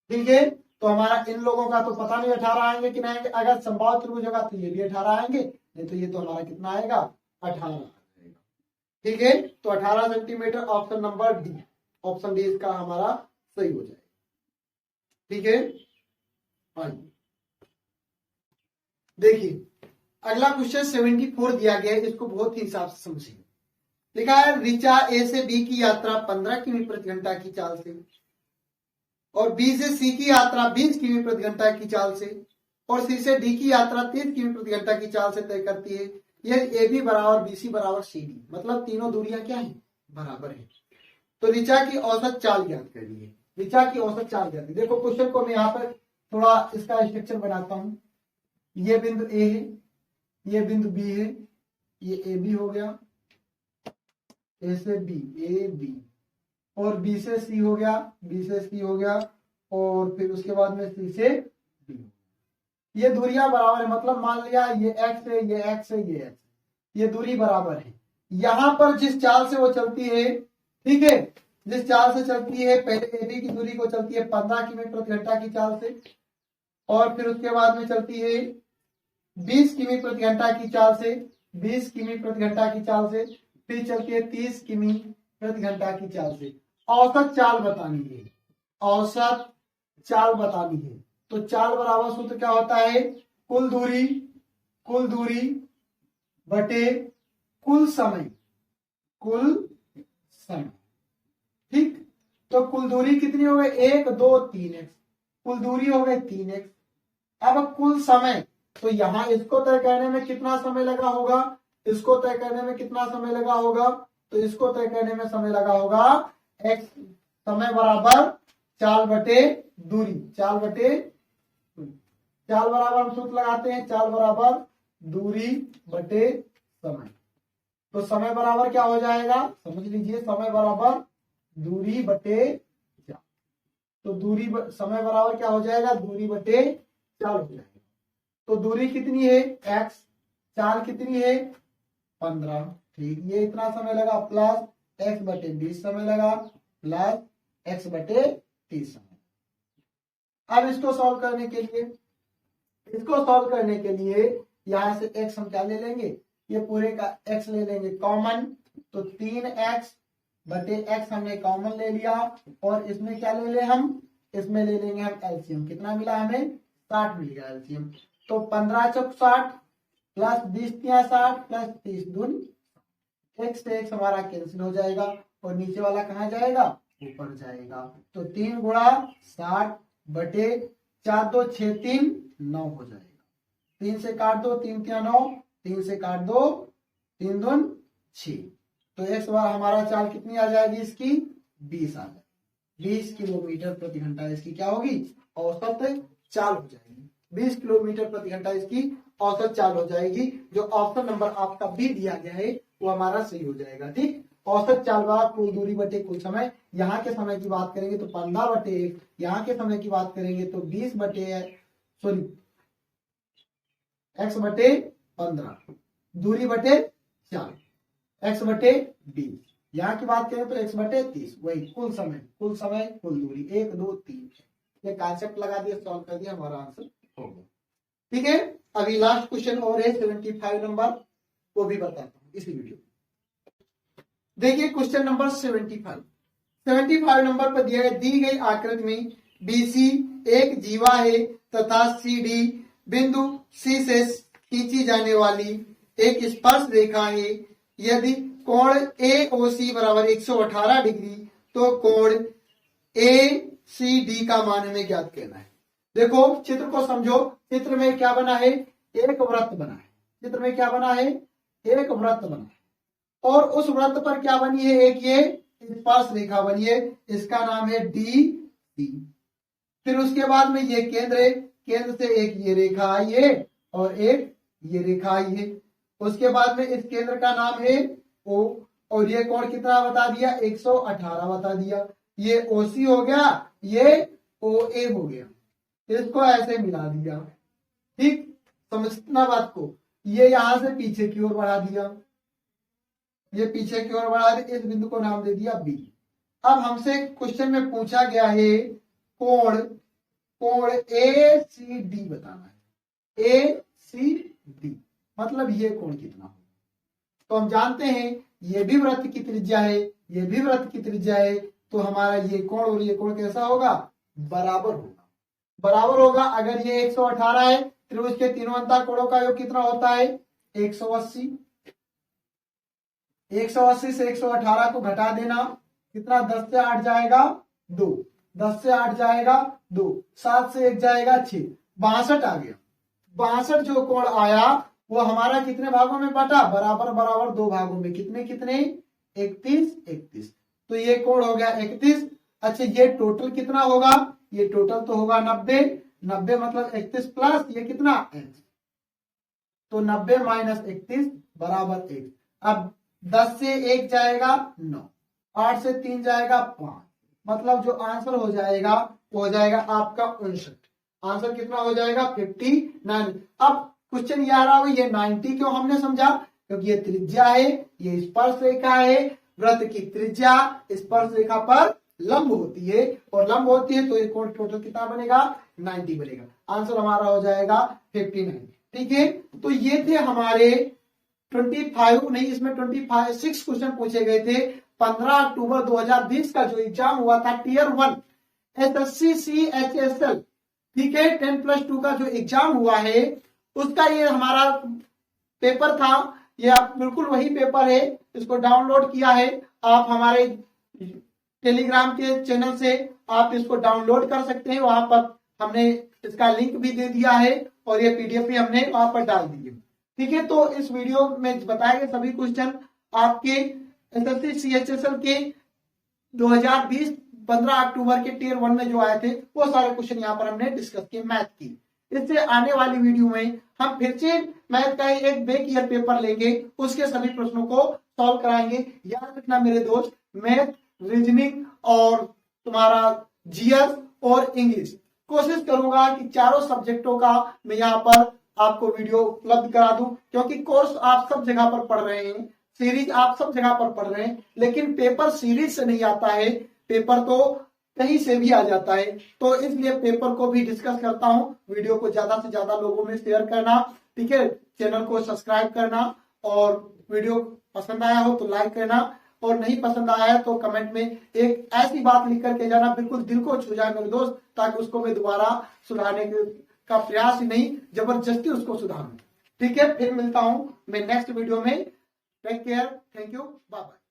ठीक है, तो हमारा इन लोगों का तो पता नहीं 18 आएंगे कि नहीं आएंगे। अगर संभाव त्रिभुज होगा तो ये भी 18 आएंगे, नहीं तो ये तो हमारा कितना आएगा 18। ठीक है, तो 18 centimetre option number D, option D इसका हमारा सही हो जाएगा। ठीक है, देखिए अगला क्वेश्चन 74 दिया गया है, इसको बहुत ही हिसाब से समझिए। लिखा है ऋचा ए से बी की यात्रा 15 किमी प्रति घंटा की चाल से और बी से सी की यात्रा 20 किमी प्रति घंटा की चाल से और सी से डी की यात्रा 30 किमी प्रति घंटा की चाल से तय करती है। यह ए बी बराबर बी सी बराबर सी डी, मतलब तीनों दूरियां क्या है, बराबर है। तो ऋचा की औसत चाल ज्ञात करिए। ऋचा की औसत चाल ज्ञात, देखो क्वेश्चन को मैं यहाँ पर थोड़ा इसका स्ट्रक्चर बनाता हूं। ये बिंदु ए है, ये बिंदु बी है, ये ए बी हो गया, ए से बी, ए बी, और बी से सी हो गया, बी से सी हो गया, और फिर उसके बाद में सी से डी। ये दूरियां बराबर है, मतलब मान लिया ये एक्स है, ये एक्स है, ये एक्स, ये दूरी बराबर है। यहां पर जिस चाल से वो चलती है, ठीक है, जिस चाल से चलती है, पहले ए बी की दूरी को चलती है 15 किमी प्रति घंटा की चाल से, और फिर उसके बाद में चलती है 20 किमी प्रति घंटा की चाल से, 20 किमी प्रति घंटा की चाल से, फिर चलती है 30 किमी प्रति घंटा की चाल से। औसत चाल बतानी है, औसत चाल बतानी है। तो चाल बराबर सूत्र क्या होता है, कुल दूरी बटे कुल समय, ठीक। तो कुल दूरी कितनी हो गई, 1 2 3x, कुल दूरी हो गई 3x। अब कुल समय, तो यहां इसको तय करने में कितना समय लगा होगा, इसको तय करने में कितना समय लगा होगा, तो इसको तय करने में समय लगा होगा एक्स समय बराबर चाल बटे दूरी, चाल बराबर हम सूत्र लगाते हैं, चाल बराबर दूरी बटे समय। तो समय बराबर क्या हो जाएगा, समझ लीजिए, समय बराबर दूरी बटे चाल। तो समय बराबर क्या हो जाएगा, दूरी बटे चाल हो जाएगा। तो दूरी कितनी है x, चाल कितनी है 15, ठीक, ये इतना समय लगा, प्लस x बटे 20 समय लगा, प्लस x बटे 30 समय। अब इसको सॉल्व करने के लिए यहां से x हम क्या ले लेंगे, ये पूरे का x ले लेंगे कॉमन। तो 3x बटे x हमने कॉमन ले लिया, और इसमें क्या ले ले हम, इसमें ले लेंगे हम एलसीएम। कितना मिला हमें, 60 मिल गया एलसीएम। तो 15 चौक 60 प्लस 20 60 प्लस 30 दूनी, x से x हमारा कैंसिल हो जाएगा, और नीचे वाला कहाँ जाएगा, ऊपर जाएगा। तो 3 गुणा 60 बटे 4 2 6 3 9 हो जाएगा। 3 से काट दो, 3 3 9, 3 से काट दो, 3 2 6। तो x बार हमारा चाल कितनी आ जाएगी, इसकी 20 आ जाएगी। 20 किलोमीटर प्रति घंटा इसकी क्या होगी, औसत चाल हो जाएगी। 20 किलोमीटर प्रति घंटा इसकी औसत चाल हो जाएगी। जो ऑप्शन नंबर आपका बी दिया गया है वो हमारा सही हो जाएगा, ठीक। औसत चाल बराबर कुल दूरी बटे कुल समय। यहाँ के समय की बात करेंगे तो 15 बटे 1, यहाँ के समय की बात करेंगे तो 20 बटे x बटे 15, दूरी बटे 4, x बटे 20, यहाँ की बात करें तो x बटे 30, वही कुल समय कुल दूरी 1 2 3। ये कॉन्सेप्ट लगा दिया, सॉल्व कर दिया, हमारा आंसर हो गया, ठीक है। अभी लास्ट क्वेश्चन और है 75 नंबर, वो भी बताता हूँ इसी वीडियो। देखिए क्वेश्चन नंबर 75 नंबर पर दी गई आकृति में BC एक जीवा है तथा CD बिंदु C से खींची जाने वाली एक स्पर्श रेखा है। यदि कोण AOC बराबर 118 डिग्री तो कोण ACD का मान हमें ज्ञात करना है। देखो चित्र को समझो, चित्र में क्या बना है, एक वृत्त बना है। चित्र में क्या बना है, एक वृत्त बना है, और उस वृत्त पर क्या बनी है, एक ये स्पर्श रेखा बनी है, इसका नाम है DC। फिर उसके बाद में ये केंद्र है, केंद्र से एक ये रेखा आई है और एक ये रेखा आई है। उसके बाद में इस केंद्र का नाम है O, और ये कोण कितना बता दिया, 118 बता दिया। ये OC हो गया, ये OA हो गया, इसको ऐसे मिला दिया, ठीक। समझना बात को, ये यहां से पीछे की ओर बढ़ा दिया, ये पीछे की ओर बढ़ा दिया, इस बिंदु को नाम दे दिया B। अब हमसे क्वेश्चन में पूछा गया है कोण ACD बताना है। ACD मतलब ये कोण कितना होगा। तो हम जानते हैं ये भी वृत्त की त्रिज्या है, ये भी वृत्त की त्रिज्या है, तो हमारा ये कोण और ये कोण कैसा होगा, बराबर होगा। अगर ये 118 है, त्रिभुज के तीनों अंतः कोणों का योग कितना होता है, 180। 180 से 118 को घटा देना, कितना, 10 से 8 जाएगा 2, 10 से 8 जाएगा 2, 7 से 1 जाएगा 6, 62 आ गया। 62 जो कोण आया वो हमारा कितने भागों में बटा, बराबर 2 भागों में, कितने 31। तो ये कोण हो गया 31। अच्छा ये टोटल कितना होगा, ये टोटल तो होगा 90 मतलब 31 प्लस ये कितना x, तो 90 माइनस 31 बराबर 1। अब 10 से 1 जाएगा 9, 8 से 3 जाएगा 5, मतलब जो आंसर हो जाएगा वो हो जाएगा आपका 59। आंसर कितना हो जाएगा, 59। अब क्वेश्चन ये आ रहा है, ये 90 क्यों हमने समझा, क्योंकि ये त्रिज्या है, ये स्पर्श रेखा है। वृत्त की त्रिज्या स्पर्श रेखा पर लंब होती है, और लंब होती है तो ये कोण टोटल कितना बनेगा, 90 बनेगा। आंसर हमारा हो जाएगा 59, ठीक है। तो ये थे हमारे 25 नहीं, इसमें 6 क्वेश्चन पूछे गए थे। 15 अक्टूबर 2020 का जो एग्जाम हुआ था टियर 1 SSC CHSL, ठीक है, 10+2 का जो एग्जाम हुआ है उसका ये हमारा पेपर था। ये आप बिल्कुल वही पेपर है, इसको डाउनलोड किया है आप हमारे टेलीग्राम के चैनल से, आप इसको डाउनलोड कर सकते हैं। वहां पर हमने इसका लिंक भी दे दिया है, और ये PDF भी हमने वहां पर डाल दी है, ठीक है। तो इस वीडियो में बताए गए सभी क्वेश्चन आपके SSC CHSL के 2020 15 अक्टूबर के टियर 1 में जो आए थे वो सारे क्वेश्चन यहाँ पर हमने डिस्कस किए मैथ की। इससे आने वाली वीडियो में हम फिर से मैथ का एक बैक ईयर पेपर लेंगे, उसके सभी प्रश्नों को सॉल्व कराएंगे। याद रखना मेरे दोस्त, मैथ, रीजनिंग और तुम्हारा जीएस और इंग्लिश, कोशिश करूंगा कि चारों सब्जेक्टों का मैं यहाँ पर आपको वीडियो उपलब्ध करा दूं, क्योंकि कोर्स आप सब जगह पर पढ़ रहे हैं, सीरीज आप सब जगह पर पढ़ रहे हैं, लेकिन पेपर सीरीज से नहीं आता है, पेपर तो कहीं से भी आ जाता है। तो इसलिए पेपर को भी डिस्कस करता हूं। वीडियो को ज्यादा से ज्यादा लोगों में शेयर करना, ठीक है, चैनल को सब्सक्राइब करना, और वीडियो पसंद आया हो तो लाइक करना, और नहीं पसंद आया है तो कमेंट में एक ऐसी बात लिख करके जाना बिल्कुल दिल को छू जाए मेरे दोस्त, ताकि उसको मैं दोबारा सुधारने का प्रयास ही नहीं, जबरदस्ती उसको सुधारूं। ठीक है, फिर मिलता हूं मैं नेक्स्ट वीडियो में। Take care, thank you, bye bye.